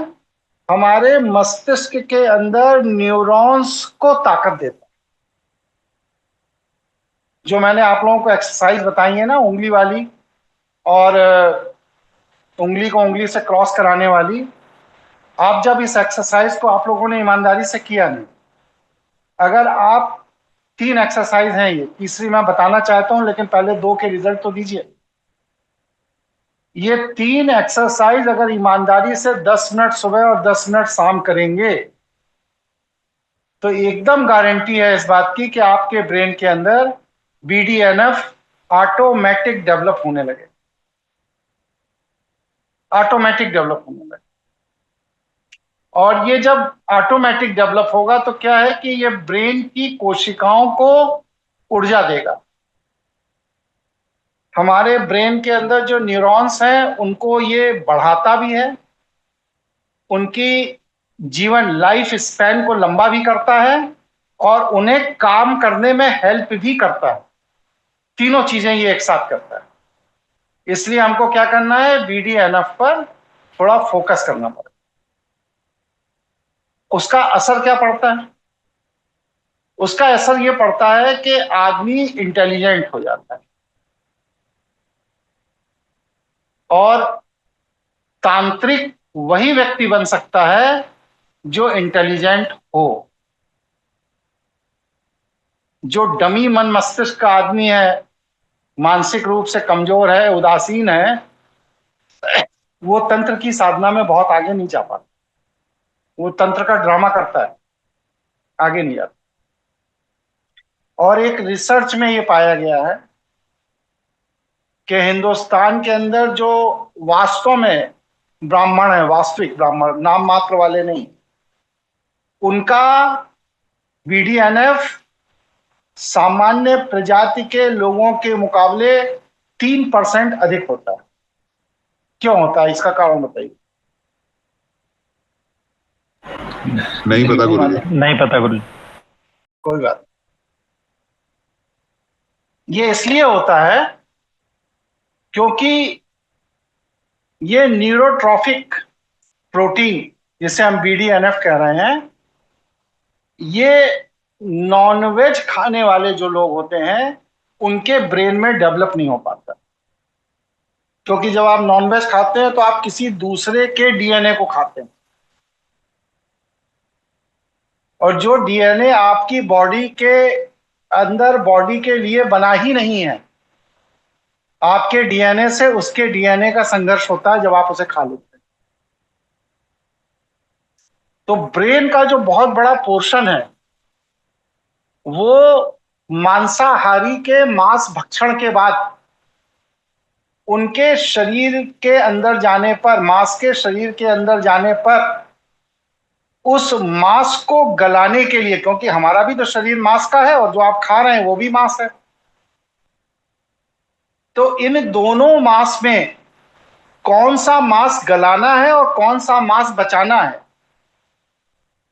हमारे मस्तिष्क के अंदर न्यूरॉन्स को ताकत देता है। जो मैंने आप लोगों को एक्सरसाइज बताई है ना, उंगली वाली और उंगली को उंगली से क्रॉस कराने वाली, आप जब इस एक्सरसाइज को आप लोगों ने ईमानदारी से किया नहीं, अगर आप 3 एक्सरसाइज हैं, ये तीसरी मैं बताना चाहता हूं लेकिन पहले 2 के रिजल्ट तो दीजिए। ये 3 एक्सरसाइज अगर ईमानदारी से 10 मिनट सुबह और 10 मिनट शाम करेंगे तो एकदम गारंटी है इस बात की कि आपके ब्रेन के अंदर BDNF ऑटोमेटिक डेवलप होने लगे, ऑटोमेटिक डेवलप होने लगे। और ये जब ऑटोमेटिक डेवलप होगा तो क्या है कि ये ब्रेन की कोशिकाओं को ऊर्जा देगा। हमारे ब्रेन के अंदर जो न्यूरॉन्स हैं उनको ये बढ़ाता भी है, उनकी जीवन लाइफ स्पैन को लंबा भी करता है और उन्हें काम करने में हेल्प भी करता है। तीनों चीजें ये एक साथ करता है। इसलिए हमको क्या करना है? BDNF पर थोड़ा फोकस करना पड़ेगा। उसका असर क्या पड़ता है? उसका असर ये पड़ता है कि आदमी इंटेलिजेंट हो जाता है और तांत्रिक वही व्यक्ति बन सकता है जो इंटेलिजेंट हो। जो डमी मन मस्तिष्क का आदमी है, मानसिक रूप से कमजोर है, उदासीन है, वो तंत्र की साधना में बहुत आगे नहीं जा पाता। वो तंत्र का ड्रामा करता है, आगे नहीं जाता। और एक रिसर्च में ये पाया गया है कि हिंदुस्तान के अंदर जो वास्तव में ब्राह्मण है, वास्तविक ब्राह्मण, नाम मात्र वाले नहीं, उनका BDNF सामान्य प्रजाति के लोगों के मुकाबले 3% अधिक होता है। क्यों होता है? इसका कारण बताइए। नहीं पता गुरुजी। नहीं पता गुरुजी। कोई बात। ये इसलिए होता है क्योंकि ये न्यूरोट्रॉफिक प्रोटीन जिसे हम BDNF कह रहे हैं, ये नॉनवेज खाने वाले जो लोग होते हैं उनके ब्रेन में डेवलप नहीं हो पाता। क्योंकि जब आप नॉनवेज खाते हैं तो आप किसी दूसरे के DNA को खाते हैं, और जो DNA आपकी बॉडी के अंदर बॉडी के लिए बना ही नहीं है, आपके DNA से उसके DNA का संघर्ष होता है जब आप उसे खा लेते हैं। तो ब्रेन का जो बहुत बड़ा पोर्शन है वो मांसाहारी के मांस भक्षण के बाद उनके शरीर के अंदर जाने पर, मांस के शरीर के अंदर जाने पर उस मांस को गलाने के लिए, क्योंकि हमारा भी तो शरीर मांस का है और जो आप खा रहे हैं वो भी मांस है, तो इन दोनों मांस में कौन सा मांस गलाना है और कौन सा मांस बचाना है,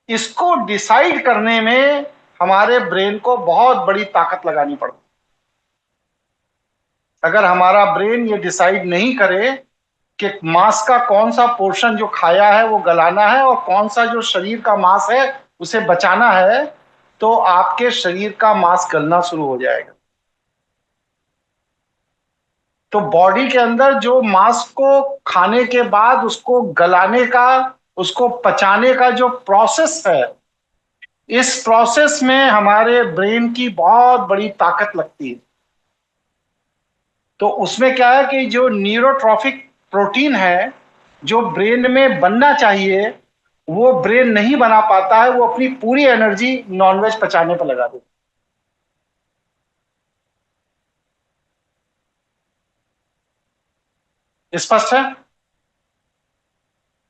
इसको डिसाइड करने में हमारे ब्रेन को बहुत बड़ी ताकत लगानी पड़ती। अगर हमारा ब्रेन ये डिसाइड नहीं करे कि मांस का कौन सा पोर्शन जो खाया है वो गलाना है और कौन सा जो शरीर का मांस है उसे बचाना है, तो आपके शरीर का मांस गलना शुरू हो जाएगा। तो बॉडी के अंदर जो मांस को खाने के बाद उसको गलाने का, उसको पचाने का जो प्रोसेस है, इस प्रोसेस में हमारे ब्रेन की बहुत बड़ी ताकत लगती है। तो उसमें क्या है कि जो न्यूरोट्रॉफिक प्रोटीन है जो ब्रेन में बनना चाहिए वो ब्रेन नहीं बना पाता है, वो अपनी पूरी एनर्जी नॉनवेज पचाने पर लगा देता है। स्पष्ट है?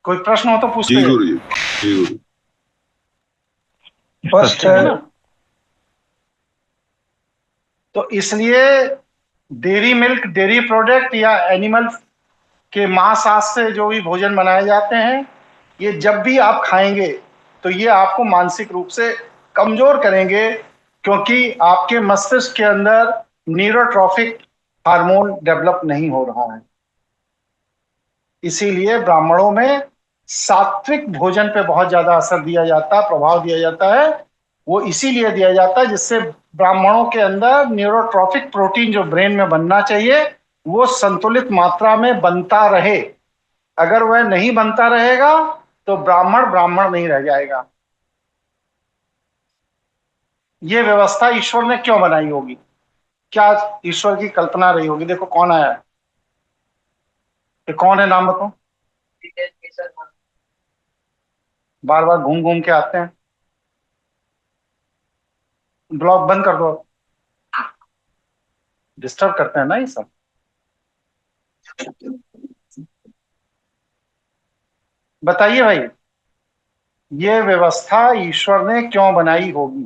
कोई प्रश्न हो तो पूछते जी जाइए। गुरु जी, जी गुरु। फर्स्ट ठीक है है। ना? तो इसलिए डेयरी मिल्क, डेयरी प्रोडक्ट या एनिमल के मांस आस से जो भी भोजन बनाए जाते हैं, ये जब भी आप खाएंगे तो ये आपको मानसिक रूप से कमजोर करेंगे, क्योंकि आपके मस्तिष्क के अंदर न्यूरोट्रॉफिक हार्मोन डेवलप नहीं हो रहा है। इसीलिए ब्राह्मणों में सात्विक भोजन पे बहुत ज्यादा असर दिया जाता है, प्रभाव दिया जाता है। वो इसीलिए दिया जाता है जिससे ब्राह्मणों के अंदर न्यूरोट्रॉफिक प्रोटीन जो ब्रेन में बनना चाहिए वो संतुलित मात्रा में बनता रहे। अगर वह नहीं बनता रहेगा तो ब्राह्मण ब्राह्मण नहीं रह जाएगा। ये व्यवस्था ईश्वर ने क्यों बनाई होगी? क्या ईश्वर की कल्पना रही होगी? देखो कौन आया है, ये कौन है, नाम बताओ। बार बार घूम घूम के आते हैं, ब्लॉग बंद कर दो, डिस्टर्ब करते हैं ना ये सब। बताइए भाई, ये व्यवस्था ईश्वर ने क्यों बनाई होगी?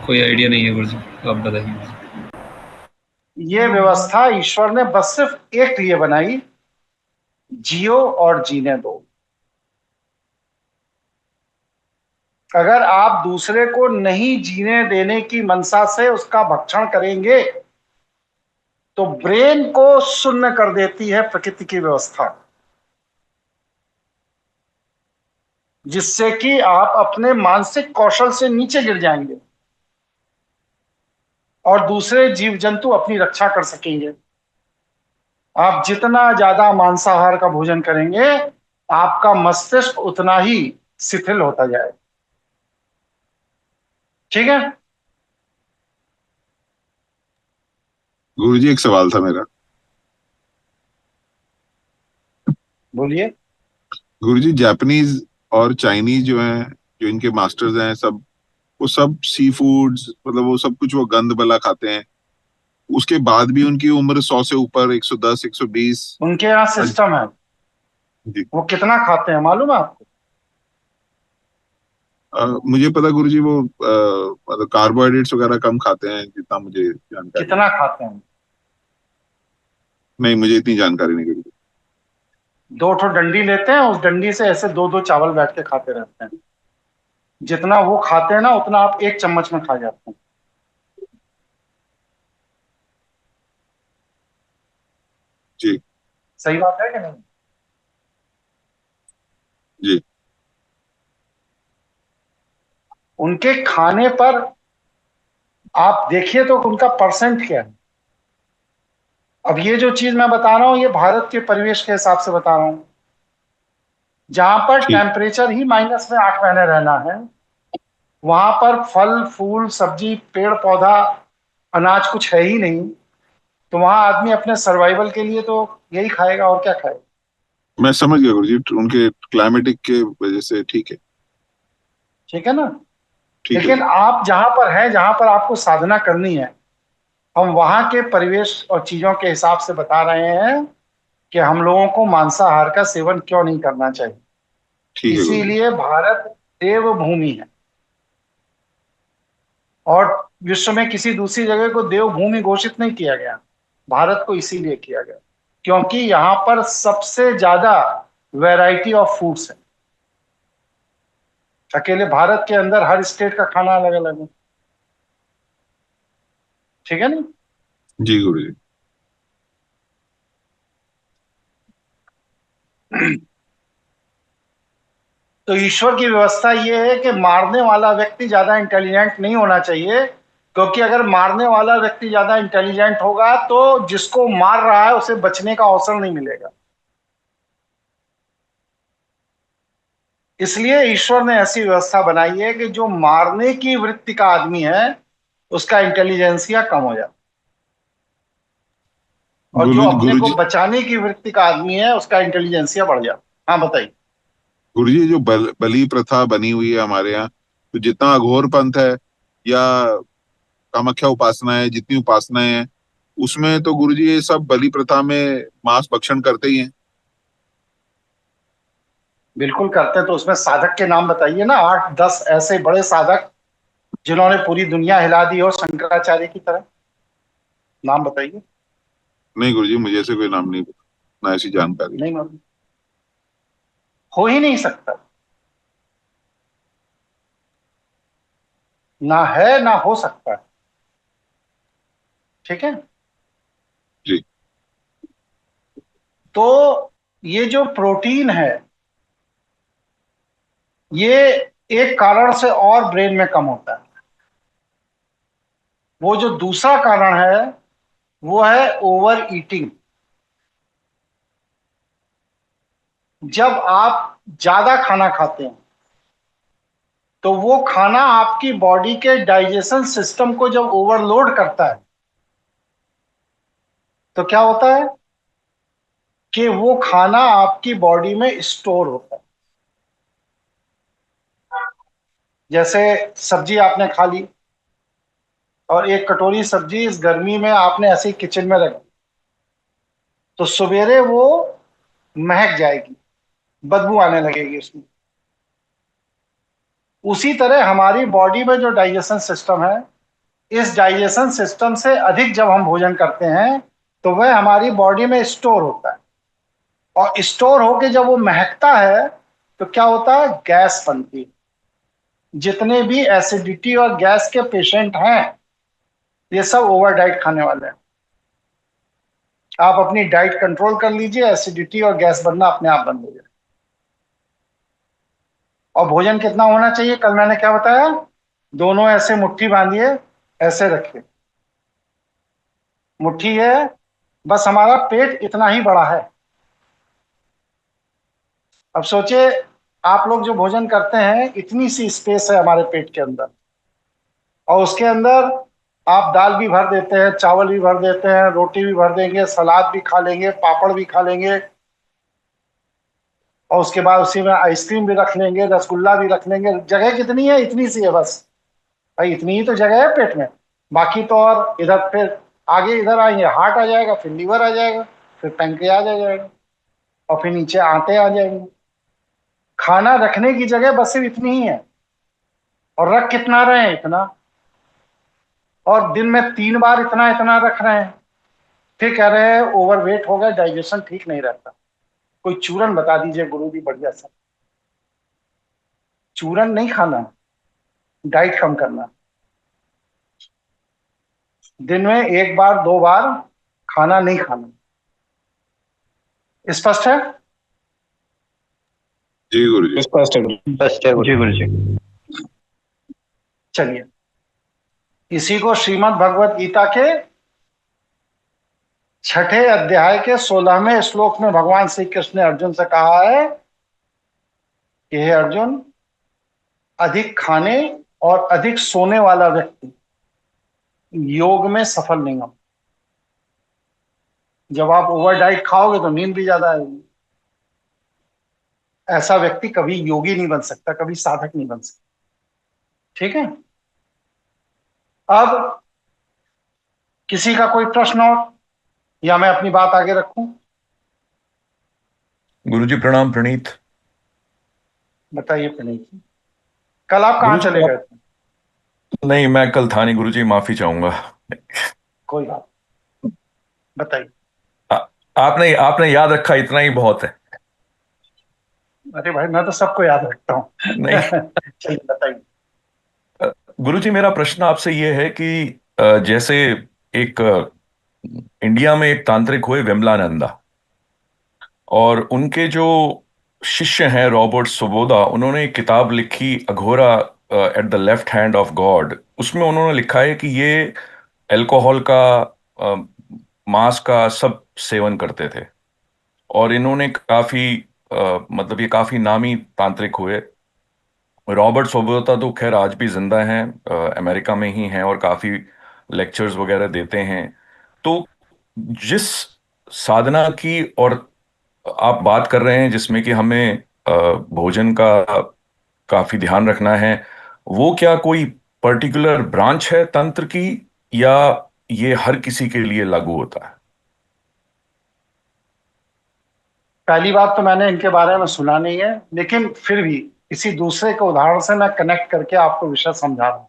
कोई आइडिया नहीं है गुरुजी, आप बताइए। ये व्यवस्था ईश्वर ने बस सिर्फ एक लिए बनाई, जियो और जीने दो। अगर आप दूसरे को नहीं जीने देने की मंशा से उसका भक्षण करेंगे तो ब्रेन को शून्य कर देती है प्रकृति की व्यवस्था, जिससे कि आप अपने मानसिक कौशल से नीचे गिर जाएंगे और दूसरे जीव जंतु अपनी रक्षा कर सकेंगे। आप जितना ज्यादा मांसाहार का भोजन करेंगे आपका मस्तिष्क उतना ही शिथिल होता जाएगा। ठीक है? गुरु जी एक सवाल था मेरा। बोलिए। गुरु जी जापानीज और चाइनीज जो हैं, जो इनके मास्टर्स हैं, सब वो सब सी फूड्स, मतलब वो सब कुछ वो गंद भला खाते हैं, उसके बाद भी उनकी उम्र 100 से ऊपर, 110, 120। उनके यहाँ सिस्टम है, जी। वो कितना खाते हैं मालूम है आपको? मुझे पता गुरु जी, वो मतलब कार्बोहाइड्रेट्स वगैरह कम खाते हैं, जितना मुझे जानकारी है। कितना खाते हैं? नहीं, मुझे इतनी जानकारी नहीं गुरु जी। 2 ठो डंडी लेते हैं, उस डंडी से ऐसे 2-2 चावल बैठ के खाते रहते हैं। जितना वो खाते हैं ना उतना आप 1 चम्मच में खा जाते हैं। जी सही बात है कि नहीं? जी। उनके खाने पर आप देखिए तो उनका परसेंट क्या है। अब ये जो चीज मैं बता रहा हूं ये भारत के परिवेश के हिसाब से बता रहा हूं, जहां पर ठीक। टेम्परेचर ही माइनस में 8 महीने रहना है, वहां पर फल फूल सब्जी पेड़ पौधा अनाज कुछ है ही नहीं, तो वहां आदमी अपने सर्वाइवल के लिए तो यही खाएगा और क्या खाएगा। मैं समझ गया गुरु जी, उनके क्लाइमेटिक के वजह से। ठीक है। ठीक है ना? ठीक है। लेकिन आप जहां पर हैं, जहां पर आपको साधना करनी है, हम वहां के परिवेश और चीजों के हिसाब से बता रहे हैं कि हम लोगों को मांसाहार का सेवन क्यों नहीं करना चाहिए। ठीक है गुरु जी। इसीलिए भारत देव भूमि है और विश्व में किसी दूसरी जगह को देव भूमि घोषित नहीं किया गया, भारत को इसीलिए किया गया क्योंकि यहाँ पर सबसे ज्यादा वैरायटी ऑफ फूड्स है। अकेले भारत के अंदर हर स्टेट का खाना अलग अलग है। ठीक है ना? जी गुरु जी। तो ईश्वर की व्यवस्था यह है कि मारने वाला व्यक्ति ज्यादा इंटेलिजेंट नहीं होना चाहिए, क्योंकि अगर मारने वाला व्यक्ति ज्यादा इंटेलिजेंट होगा तो जिसको मार रहा है उसे बचने का अवसर नहीं मिलेगा। इसलिए ईश्वर ने ऐसी व्यवस्था बनाई है कि जो मारने की वृत्ति का आदमी है उसका इंटेलिजेंसिया कम हो जाता, और जो अपने को गुरुजी बचाने की वृत्ति का आदमी है उसका इंटेलिजेंसिया बढ़ जाता। हाँ बताइए। गुरुजी, जो बलि प्रथा बनी हुई है हमारे यहाँ, तो जितना अघोर पंथ है या कामाख्या उपासना है, जितनी उपासनाएं हैं, उसमें तो गुरुजी ये सब बलि प्रथा में मांस भक्षण करते ही हैं। बिल्कुल करते हैं। तो उसमें साधक के नाम बताइए ना, 8-10 ऐसे बड़े साधक जिन्होंने पूरी दुनिया हिला दी हो शंकराचार्य की तरह, नाम बताइए। नहीं गुरुजी, मुझे ऐसे कोई नाम नहीं पता, ना ऐसी जानकारी। नहीं मालूम, हो ही नहीं सकता, ना है ना हो सकता है। ठीक है। जी। तो ये जो प्रोटीन है ये एक कारण से और ब्रेन में कम होता है। वो जो दूसरा कारण है वो है ओवर ईटिंग। जब आप ज्यादा खाना खाते हैं तो वो खाना आपकी बॉडी के डाइजेशन सिस्टम को जब ओवरलोड करता है तो क्या होता है कि वो खाना आपकी बॉडी में स्टोर होता है। जैसे सब्जी आपने खा ली और एक कटोरी सब्जी इस गर्मी में आपने ऐसे ही किचन में रख दी, तो सवेरे वो महक जाएगी, बदबू आने लगेगी उसमें। उसी तरह हमारी बॉडी में जो डाइजेशन सिस्टम है, इस डाइजेशन सिस्टम से अधिक जब हम भोजन करते हैं तो वह हमारी बॉडी में स्टोर होता है, और स्टोर होके जब वो महकता है तो क्या होता है, गैस बनती है। जितने भी एसिडिटी और गैस के पेशेंट हैं ये सब ओवर डाइट खाने वाले हैं। आप अपनी डाइट कंट्रोल कर लीजिए, एसिडिटी और गैस बनना अपने आप बंद हो जाए। और भोजन कितना होना चाहिए, कल मैंने क्या बताया, दोनों ऐसे मुट्ठी बांधिए, ऐसे रखिए, मुट्ठी है, बस हमारा पेट इतना ही बड़ा है। अब सोचिए आप लोग जो भोजन करते हैं, इतनी सी स्पेस है हमारे पेट के अंदर, और उसके अंदर आप दाल भी भर देते हैं, चावल भी भर देते हैं, रोटी भी भर देंगे, सलाद भी खा लेंगे, पापड़ भी खा लेंगे, और उसके बाद उसी में आइसक्रीम भी रख लेंगे, रसगुल्ला भी रख लेंगे। जगह कितनी है, इतनी सी है बस भाई, इतनी ही तो जगह है पेट में। बाकी तो और इधर फिर आगे इधर आएंगे, हार्ट आ जाएगा, फिर लीवर आ जाएगा, फिर पैंक्रियाज आ जाएगा, और फिर नीचे आंतें आ जाएंगे। खाना रखने की जगह बस सिर्फ इतनी ही है, और रख कितना रहे हैं, इतना, और दिन में 3 बार इतना इतना रख रहे हैं, फिर कह रहे हैं ओवरवेट हो गया, डाइजेशन ठीक नहीं रहता। कोई चूरन बता दीजिए गुरु जी बढ़िया सा। चूरन नहीं खाना, डाइट कम करना, दिन में 1 बार 2 बार खाना नहीं खाना। स्पष्ट है? जी गुरुजी। स्पष्ट है जी गुरु जी। चलिए, इसी को श्रीमद् भगवत गीता के 6ठे अध्याय के 16वें श्लोक में भगवान श्री कृष्ण ने अर्जुन से कहा है कि हे अर्जुन, अधिक खाने और अधिक सोने वाला व्यक्ति योग में सफल नहीं हो। जब आप ओवर डाइट खाओगे तो नींद भी ज्यादा आएगी। ऐसा व्यक्ति कभी योगी नहीं बन सकता, कभी साधक नहीं बन सकता। ठीक है। अब किसी का कोई प्रश्न और, या मैं अपनी बात आगे रखूं? गुरुजी प्रणाम। प्रणीत। बताइए प्रणीत जी, कल आप कहाँ चले गए थे? नहीं, मैं कल था नहीं गुरुजी, माफी चाहूंगा। कोई बात, बताइए। आपने आपने याद रखा, इतना ही बहुत है। अरे भाई, मैं तो सबको याद रखता हूँ। नहीं। चलिए बताइए। गुरुजी, मेरा प्रश्न आपसे ये है कि जैसे एक इंडिया में एक तांत्रिक हुए विमलानंदा, और उनके जो शिष्य हैं रॉबर्ट सुबोधा, उन्होंने एक किताब लिखी Aghora at the left hand of God. उसमें उन्होंने लिखा है कि ये अल्कोहल का, मांस का सब सेवन करते थे, और इन्होंने काफी मतलब ये काफी नामी तांत्रिक हुए। रॉबर्ट सोबोता तो खैर आज भी जिंदा हैं, अमेरिका में ही हैं और काफी लेक्चर्स वगैरह देते हैं। तो जिस साधना की और आप बात कर रहे हैं जिसमें कि हमें भोजन का काफी ध्यान रखना है, वो क्या कोई पर्टिकुलर ब्रांच है तंत्र की, या ये हर किसी के लिए लागू होता है? पहली बात तो मैंने इनके बारे में सुना नहीं है, लेकिन फिर भी किसी दूसरे के उदाहरण से मैं कनेक्ट करके आपको विषय समझा रहा हूं।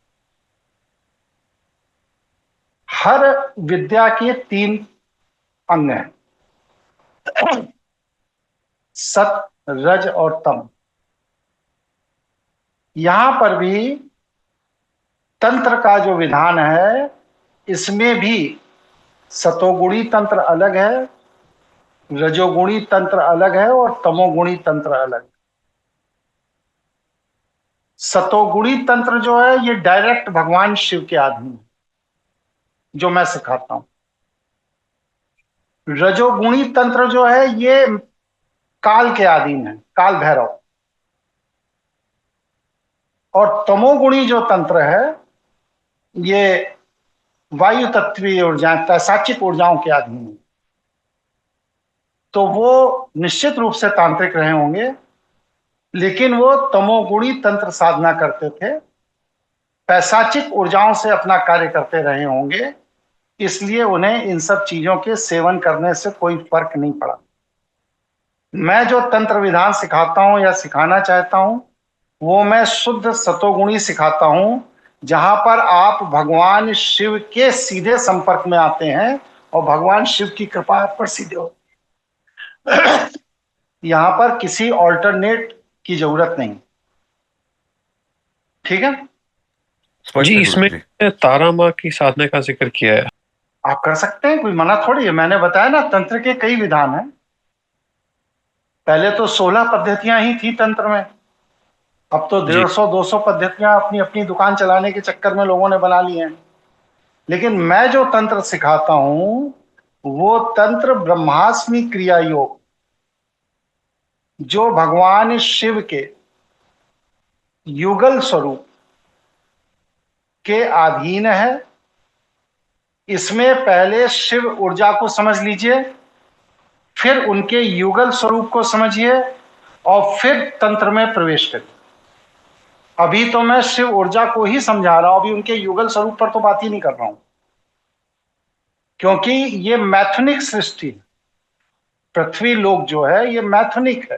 हर विद्या के 3 अंग हैं, सत, रज और तम। यहां पर भी तंत्र का जो विधान है, इसमें भी सतोगुणी तंत्र अलग है, रजोगुणी तंत्र अलग है और तमोगुणी तंत्र अलग है। सतोगुणी तंत्र जो है ये डायरेक्ट भगवान शिव के अधीन है, जो मैं सिखाता हूं। रजोगुणी तंत्र जो है ये काल के अधीन है, काल भैरव। और तमोगुणी जो तंत्र है ये वायु तत्वीय ऊर्जा, पैशाचिक ऊर्जाओं के अधीन है। तो वो निश्चित रूप से तांत्रिक रहे होंगे, लेकिन वो तमोगुणी तंत्र साधना करते थे, पैशाचिक ऊर्जाओं से अपना कार्य करते रहे होंगे, इसलिए उन्हें इन सब चीजों के सेवन करने से कोई फर्क नहीं पड़ा। मैं जो तंत्र विधान सिखाता हूं या सिखाना चाहता हूं, वो मैं शुद्ध सतोगुणी सिखाता हूं, जहां पर आप भगवान शिव के सीधे संपर्क में आते हैं और भगवान शिव की कृपा आप पर सीधे होती है। यहां पर किसी ऑल्टरनेट की जरूरत नहीं। ठीक है स्पष्ट जी, है इसमें गुरु जी। तारा माँ की साधना का जिक्र किया है। आप कर सकते हैं, कोई मना थोड़ी है। मैंने बताया ना, तंत्र के कई विधान हैं। पहले तो 16 पद्धतियां ही थी तंत्र में, अब तो 150-200 पद्धतियां अपनी अपनी दुकान चलाने के चक्कर में लोगों ने बना ली हैं। लेकिन मैं जो तंत्र सिखाता हूं वो तंत्र ब्रह्मास्मि क्रिया योग, जो भगवान शिव के युगल स्वरूप के अधीन है। इसमें पहले शिव ऊर्जा को समझ लीजिए, फिर उनके युगल स्वरूप को समझिए और फिर तंत्र में प्रवेश करिए। अभी तो मैं शिव ऊर्जा को ही समझा रहा हूं, अभी उनके युगल स्वरूप पर तो बात ही नहीं कर रहा हूं, क्योंकि ये मैथुनिक सृष्टि है। पृथ्वी लोक जो है ये मैथुनिक है।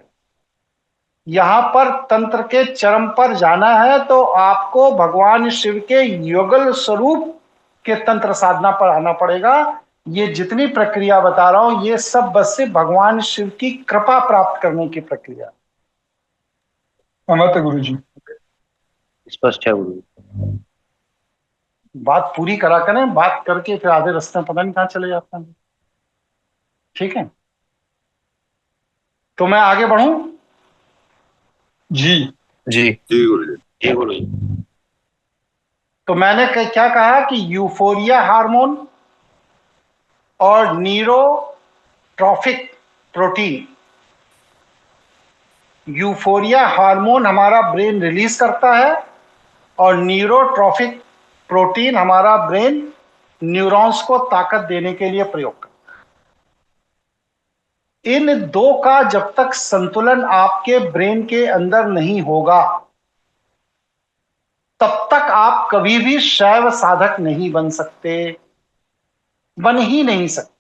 यहां पर तंत्र के चरम पर जाना है तो आपको भगवान शिव के युगल स्वरूप के तंत्र साधना पर आना पड़ेगा। ये जितनी प्रक्रिया बता रहा हूं ये सब बस से भगवान शिव की कृपा प्राप्त करने की प्रक्रिया। अमत गुरु जी। स्पष्ट है गुरु। बात पूरी करा करें, बात करके फिर आधे रास्ते में पता नहीं कहां चले जाते हैं। ठीक है, तो मैं आगे बढ़ूं? जी जी जी गुरु जी। जी गुरु जी। तो मैंने क्या कहा कि यूफोरिया हार्मोन और न्यूरोट्रॉफिक प्रोटीन। यूफोरिया हार्मोन हमारा ब्रेन रिलीज करता है और न्यूरोट्रॉफिक प्रोटीन हमारा ब्रेन न्यूरॉन्स को ताकत देने के लिए प्रयोग करता है। इन दो का जब तक संतुलन आपके ब्रेन के अंदर नहीं होगा तब तक आप कभी भी शैव साधक नहीं बन सकते, बन ही नहीं सकते।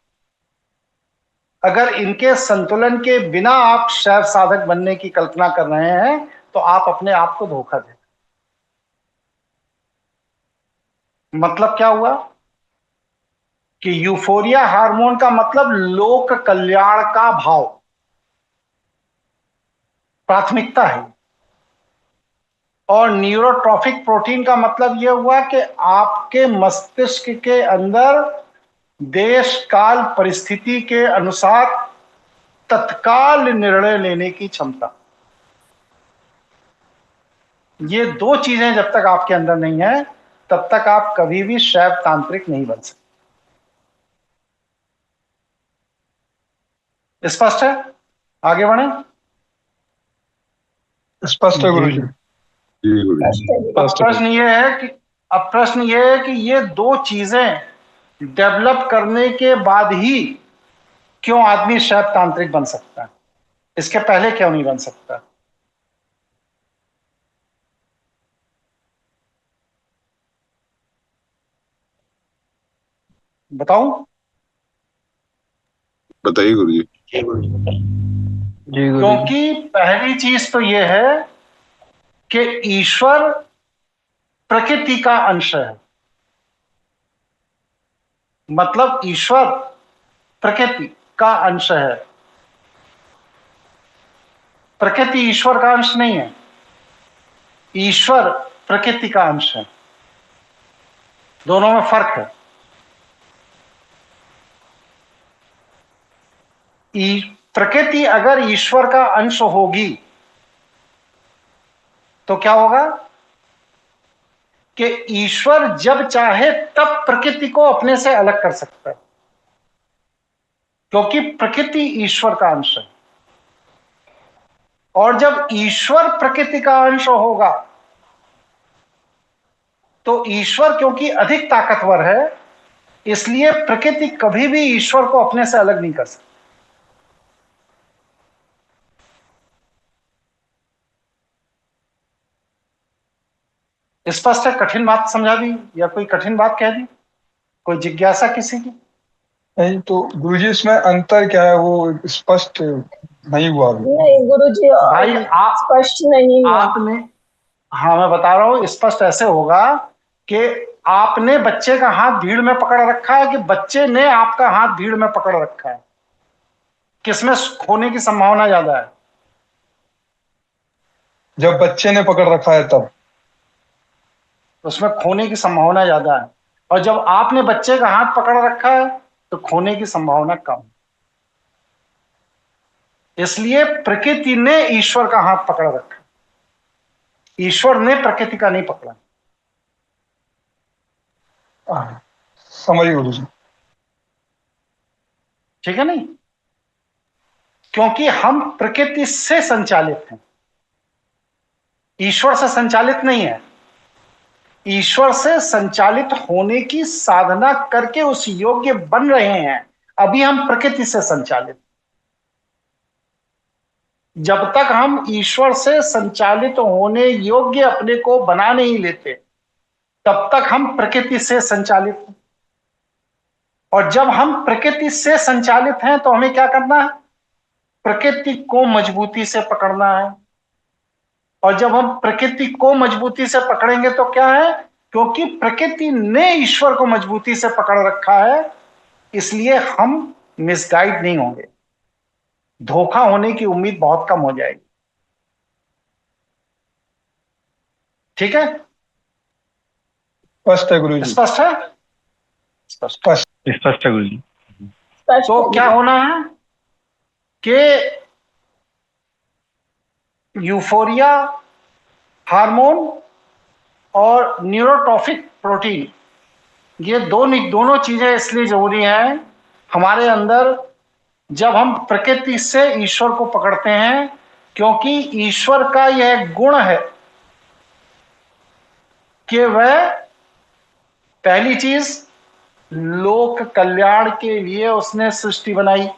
अगर इनके संतुलन के बिना आप शैव साधक बनने की कल्पना कर रहे हैं तो आप अपने आप को धोखा दें। मतलब क्या हुआ कि यूफोरिया हार्मोन का मतलब लोक कल्याण का भाव, प्राथमिकता है। और न्यूरोट्रॉफिक प्रोटीन का मतलब यह हुआ कि आपके मस्तिष्क के अंदर देश काल परिस्थिति के अनुसार तत्काल निर्णय लेने की क्षमता। ये दो चीजें जब तक आपके अंदर नहीं है तब तक आप कभी भी शैव तांत्रिक नहीं बन सकते। स्पष्ट है? आगे बढ़े। स्पष्ट है गुरु जी। जी गुरुजी। अब प्रश्न ये है कि ये दो चीजें डेवलप करने के बाद ही क्यों आदमी शैव तांत्रिक बन सकता है, इसके पहले क्यों नहीं बन सकता? बताऊं? बताइए गुरुजी। जी गुरुजी। क्योंकि पहली चीज तो यह है कि ईश्वर प्रकृति का अंश है, मतलब ईश्वर प्रकृति का अंश है, प्रकृति ईश्वर का अंश नहीं है, ईश्वर प्रकृति का अंश है, दोनों में फर्क है। प्रकृति अगर ईश्वर का अंश होगी तो क्या होगा कि ईश्वर जब चाहे तब प्रकृति को अपने से अलग कर सकता है, क्योंकि प्रकृति ईश्वर का अंश है। और जब ईश्वर प्रकृति का अंश होगा तो ईश्वर क्योंकि अधिक ताकतवर है, इसलिए प्रकृति कभी भी ईश्वर को अपने से अलग नहीं कर सकती। स्पष्ट है? कठिन बात समझा दी या कोई कठिन बात कह दी? कोई जिज्ञासा किसी की? नहीं तो गुरुजी इसमें अंतर क्या है वो स्पष्ट नहीं हुआ अभी। नहीं गुरुजी, भाई आप स्पष्ट नहीं हुआ। आपने, हाँ मैं बता रहा हूं, स्पष्ट ऐसे होगा कि आपने बच्चे का हाथ भीड़ में पकड़ रखा है कि बच्चे ने आपका हाथ भीड़ में पकड़ रखा है, किसमें खोने की संभावना ज्यादा है? जब बच्चे ने पकड़ रखा है तब उसमें खोने की संभावना ज्यादा है, और जब आपने बच्चे का हाथ पकड़ रखा है तो खोने की संभावना कम। इसलिए प्रकृति ने ईश्वर का हाथ पकड़ रखा, ईश्वर ने प्रकृति का नहीं पकड़ा। समझ गुरुजी। ठीक है नहीं? क्योंकि हम प्रकृति से संचालित हैं, ईश्वर से संचालित नहीं है। ईश्वर से संचालित होने की साधना करके उस योग्य बन रहे हैं, अभी हम प्रकृति से संचालित। जब तक हम ईश्वर से संचालित होने योग्य अपने को बना नहीं लेते तब तक हम प्रकृति से संचालित हैं। और जब हम प्रकृति से संचालित हैं तो हमें क्या करना है? प्रकृति को मजबूती से पकड़ना है। और जब हम प्रकृति को मजबूती से पकड़ेंगे तो क्या है, क्योंकि प्रकृति ने ईश्वर को मजबूती से पकड़ रखा है, इसलिए हम मिसगाइड नहीं होंगे, धोखा होने की उम्मीद बहुत कम हो जाएगी। ठीक है? स्पष्ट है गुरुजी। स्पष्ट है? स्पष्ट स्पष्ट है गुरुजी। तो क्या होना है कि यूफोरिया हार्मोन और न्यूरोट्रॉफिक प्रोटीन, ये दोनों चीजें इसलिए जरूरी हैं हमारे अंदर जब हम प्रकृति से ईश्वर को पकड़ते हैं, क्योंकि ईश्वर का यह गुण है कि वह पहली चीज लोक कल्याण के लिए उसने सृष्टि बनाई,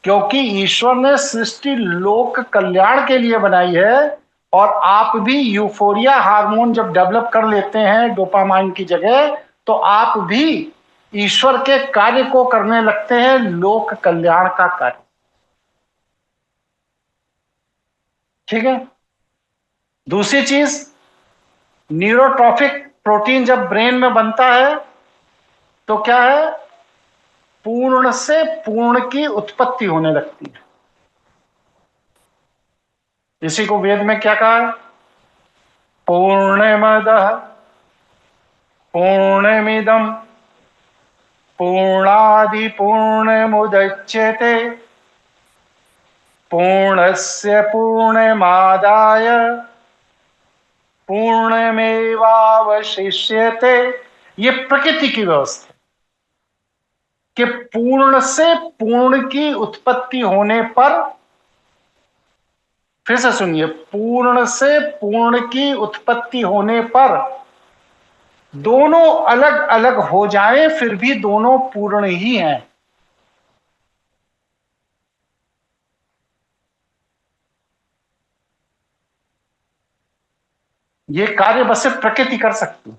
क्योंकि ईश्वर ने सृष्टि लोक कल्याण के लिए बनाई है। और आप भी यूफोरिया हार्मोन जब डेवलप कर लेते हैं डोपामाइन की जगह, तो आप भी ईश्वर के कार्य को करने लगते हैं, लोक कल्याण का कार्य। ठीक है? दूसरी चीज, न्यूरोट्रॉफिक प्रोटीन जब ब्रेन में बनता है तो क्या है, पूर्ण से पूर्ण की उत्पत्ति होने लगती है। इसी को वेद में क्या कहा है? पूर्णमदः पूर्णमिदं पूर्णादि पूर्णमुदच्यते पूर्णस्य पूर्णमादाय पूर्णमेवावशिष्यते। ये प्रकृति की व्यवस्था कि पूर्ण से पूर्ण की उत्पत्ति होने पर फिर से सुनिए, पूर्ण से पूर्ण की उत्पत्ति होने पर दोनों अलग अलग हो जाएं फिर भी दोनों पूर्ण ही हैं। ये कार्य बस सिर्फ प्रकृति कर सकती है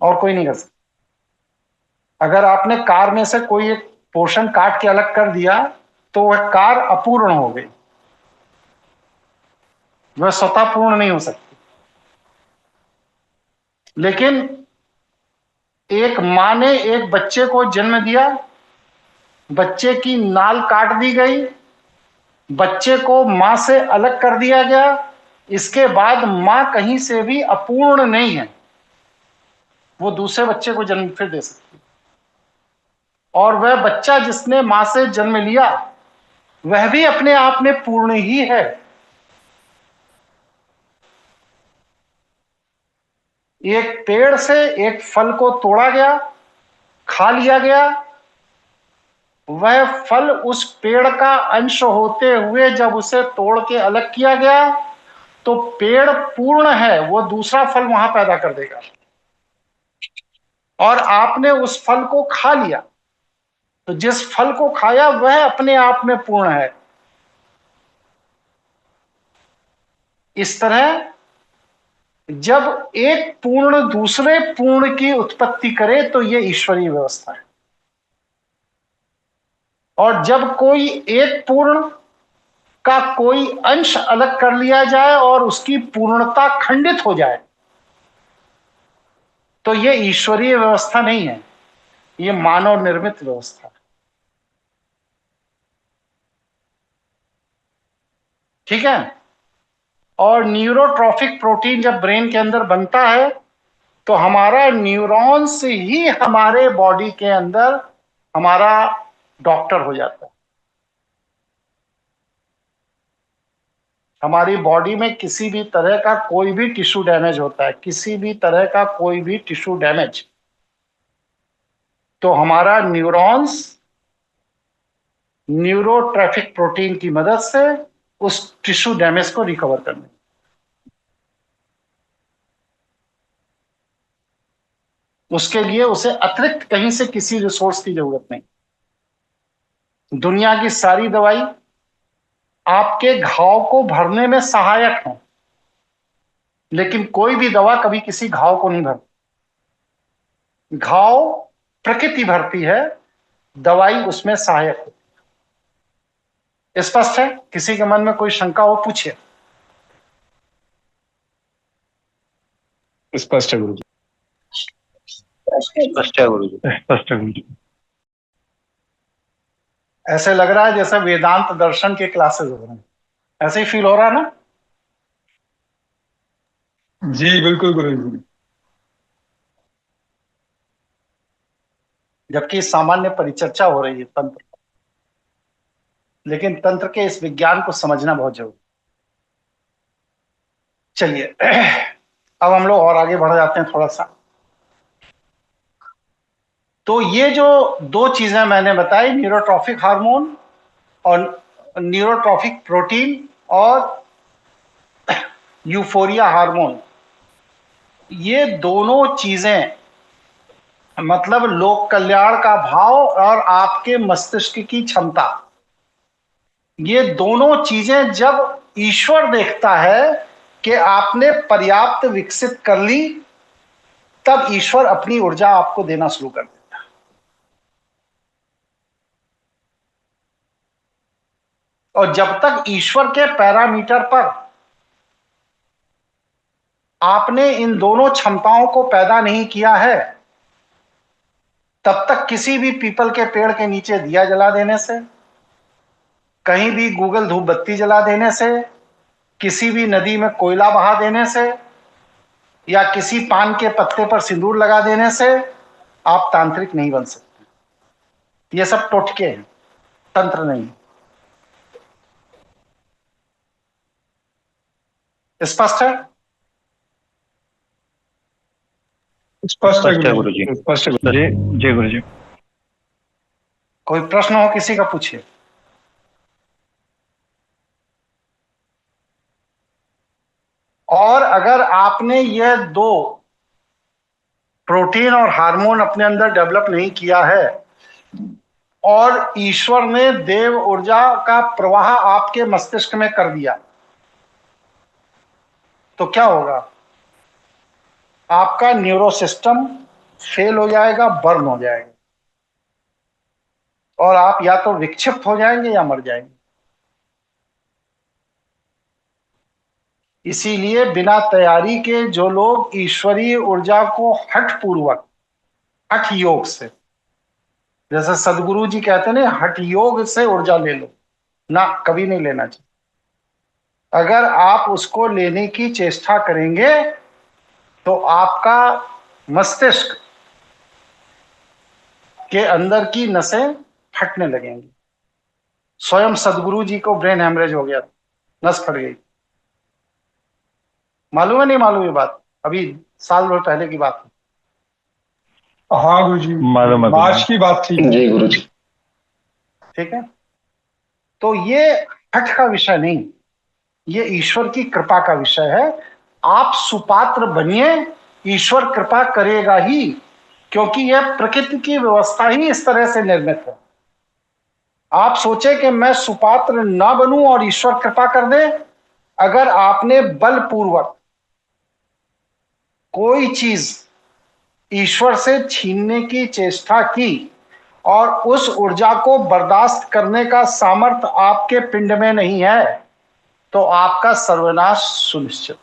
और कोई नहीं कर सकता। अगर आपने कार में से कोई एक पोर्शन काट के अलग कर दिया तो वह कार अपूर्ण हो गई, वह स्वतः पूर्ण नहीं हो सकती। लेकिन एक मां ने एक बच्चे को जन्म दिया, बच्चे की नाल काट दी गई, बच्चे को मां से अलग कर दिया गया, इसके बाद मां कहीं से भी अपूर्ण नहीं है, वो दूसरे बच्चे को जन्म फिर दे सकती है। और वह बच्चा जिसने मां से जन्म लिया वह भी अपने आप में पूर्ण ही है। एक पेड़ से एक फल को तोड़ा गया, खा लिया गया, वह फल उस पेड़ का अंश होते हुए जब उसे तोड़ के अलग किया गया तो पेड़ पूर्ण है, वो दूसरा फल वहां पैदा कर देगा। और आपने उस फल को खा लिया तो जिस फल को खाया वह अपने आप में पूर्ण है। इस तरह जब एक पूर्ण दूसरे पूर्ण की उत्पत्ति करे तो यह ईश्वरीय व्यवस्था है। और जब कोई एक पूर्ण का कोई अंश अलग कर लिया जाए और उसकी पूर्णता खंडित हो जाए तो यह ईश्वरीय व्यवस्था नहीं है, यह मानव निर्मित व्यवस्था है। ठीक है। और न्यूरोट्रॉफिक प्रोटीन जब ब्रेन के अंदर बनता है तो हमारा न्यूरॉन्स ही हमारे बॉडी के अंदर हमारा डॉक्टर हो जाता है। हमारी बॉडी में किसी भी तरह का कोई भी टिश्यू डैमेज होता है, किसी भी तरह का कोई भी टिश्यू डैमेज, तो हमारा न्यूरॉन्स न्यूरोट्रैफिक प्रोटीन की मदद से उस टिश्यू डैमेज को रिकवर करने, उसके लिए उसे अतिरिक्त कहीं से किसी रिसोर्स की जरूरत नहीं। दुनिया की सारी दवाई आपके घाव को भरने में सहायक है, लेकिन कोई भी दवा कभी किसी घाव को नहीं भरती। घाव प्रकृति भरती है, दवाई उसमें सहायक है। स्पष्ट है? किसी के मन में कोई शंका हो पूछिए। स्पष्ट है गुरुजी। स्पष्ट है गुरुजी। स्पष्ट है गुरुजी। ऐसे लग रहा है जैसे वेदांत दर्शन के क्लासेस हो रहे हैं, ऐसे ही फील हो रहा है ना? जी बिल्कुल गुरुजी। जबकि सामान्य परिचर्चा हो रही है तंत्र, लेकिन तंत्र के इस विज्ञान को समझना बहुत जरूरी। चलिए अब हम लोग और आगे बढ़ जाते हैं थोड़ा सा। तो ये जो दो चीजें मैंने बताई, न्यूरोट्रॉफिक हार्मोन और न्यूरोट्रॉफिक प्रोटीन और यूफोरिया हार्मोन, ये दोनों चीजें मतलब लोक कल्याण का भाव और आपके मस्तिष्क की क्षमता, ये दोनों चीजें जब ईश्वर देखता है कि आपने पर्याप्त विकसित कर ली, तब ईश्वर अपनी ऊर्जा आपको देना शुरू कर देता है। और जब तक ईश्वर के पैरामीटर पर आपने इन दोनों क्षमताओं को पैदा नहीं किया है, तब तक किसी भी पीपल के पेड़ के नीचे दिया जला देने से, कहीं भी गूगल धूप बत्ती जला देने से, किसी भी नदी में कोयला बहा देने से या किसी पान के पत्ते पर सिंदूर लगा देने से आप तांत्रिक नहीं बन सकते। ये सब टोटके हैं, तंत्र नहीं। स्पष्ट है? स्पष्ट है गुरुजी। स्पष्ट है जी जी गुरुजी। कोई प्रश्न हो किसी का पूछिए। और अगर आपने यह दो प्रोटीन और हार्मोन अपने अंदर डेवलप नहीं किया है और ईश्वर ने देव ऊर्जा का प्रवाह आपके मस्तिष्क में कर दिया, तो क्या होगा? आपका न्यूरो सिस्टम फेल हो जाएगा, बर्न हो जाएगा, और आप या तो विक्षिप्त हो जाएंगे या मर जाएंगे। इसीलिए बिना तैयारी के जो लोग ईश्वरीय ऊर्जा को हठपूर्वक, हठ योग से, जैसे सदगुरु जी कहते हैं हठ योग से ऊर्जा ले लो, ना, कभी नहीं लेना चाहिए। अगर आप उसको लेने की चेष्टा करेंगे तो आपका मस्तिष्क के अंदर की नसें फटने लगेंगी। स्वयं सदगुरु जी को ब्रेन हेमरेज हो गया, नस फट गई। मालूम है नहीं मालूम ये बात? अभी साल भर पहले की बात है। हाँ गुरुजी, मालूम है मार्च की बात थी। जी गुरुजी। ठीक है, तो ये हठ का विषय नहीं, ये ईश्वर की कृपा का विषय है। आप सुपात्र बनिए, ईश्वर कृपा करेगा ही, क्योंकि यह प्रकृति की व्यवस्था ही इस तरह से निर्मित है। आप सोचे कि मैं सुपात्र ना बनूं और ईश्वर कृपा कर दे। अगर आपने बलपूर्वक कोई चीज ईश्वर से छीनने की चेष्टा की और उस ऊर्जा को बर्दाश्त करने का सामर्थ्य आपके पिंड में नहीं है, तो आपका सर्वनाश सुनिश्चित।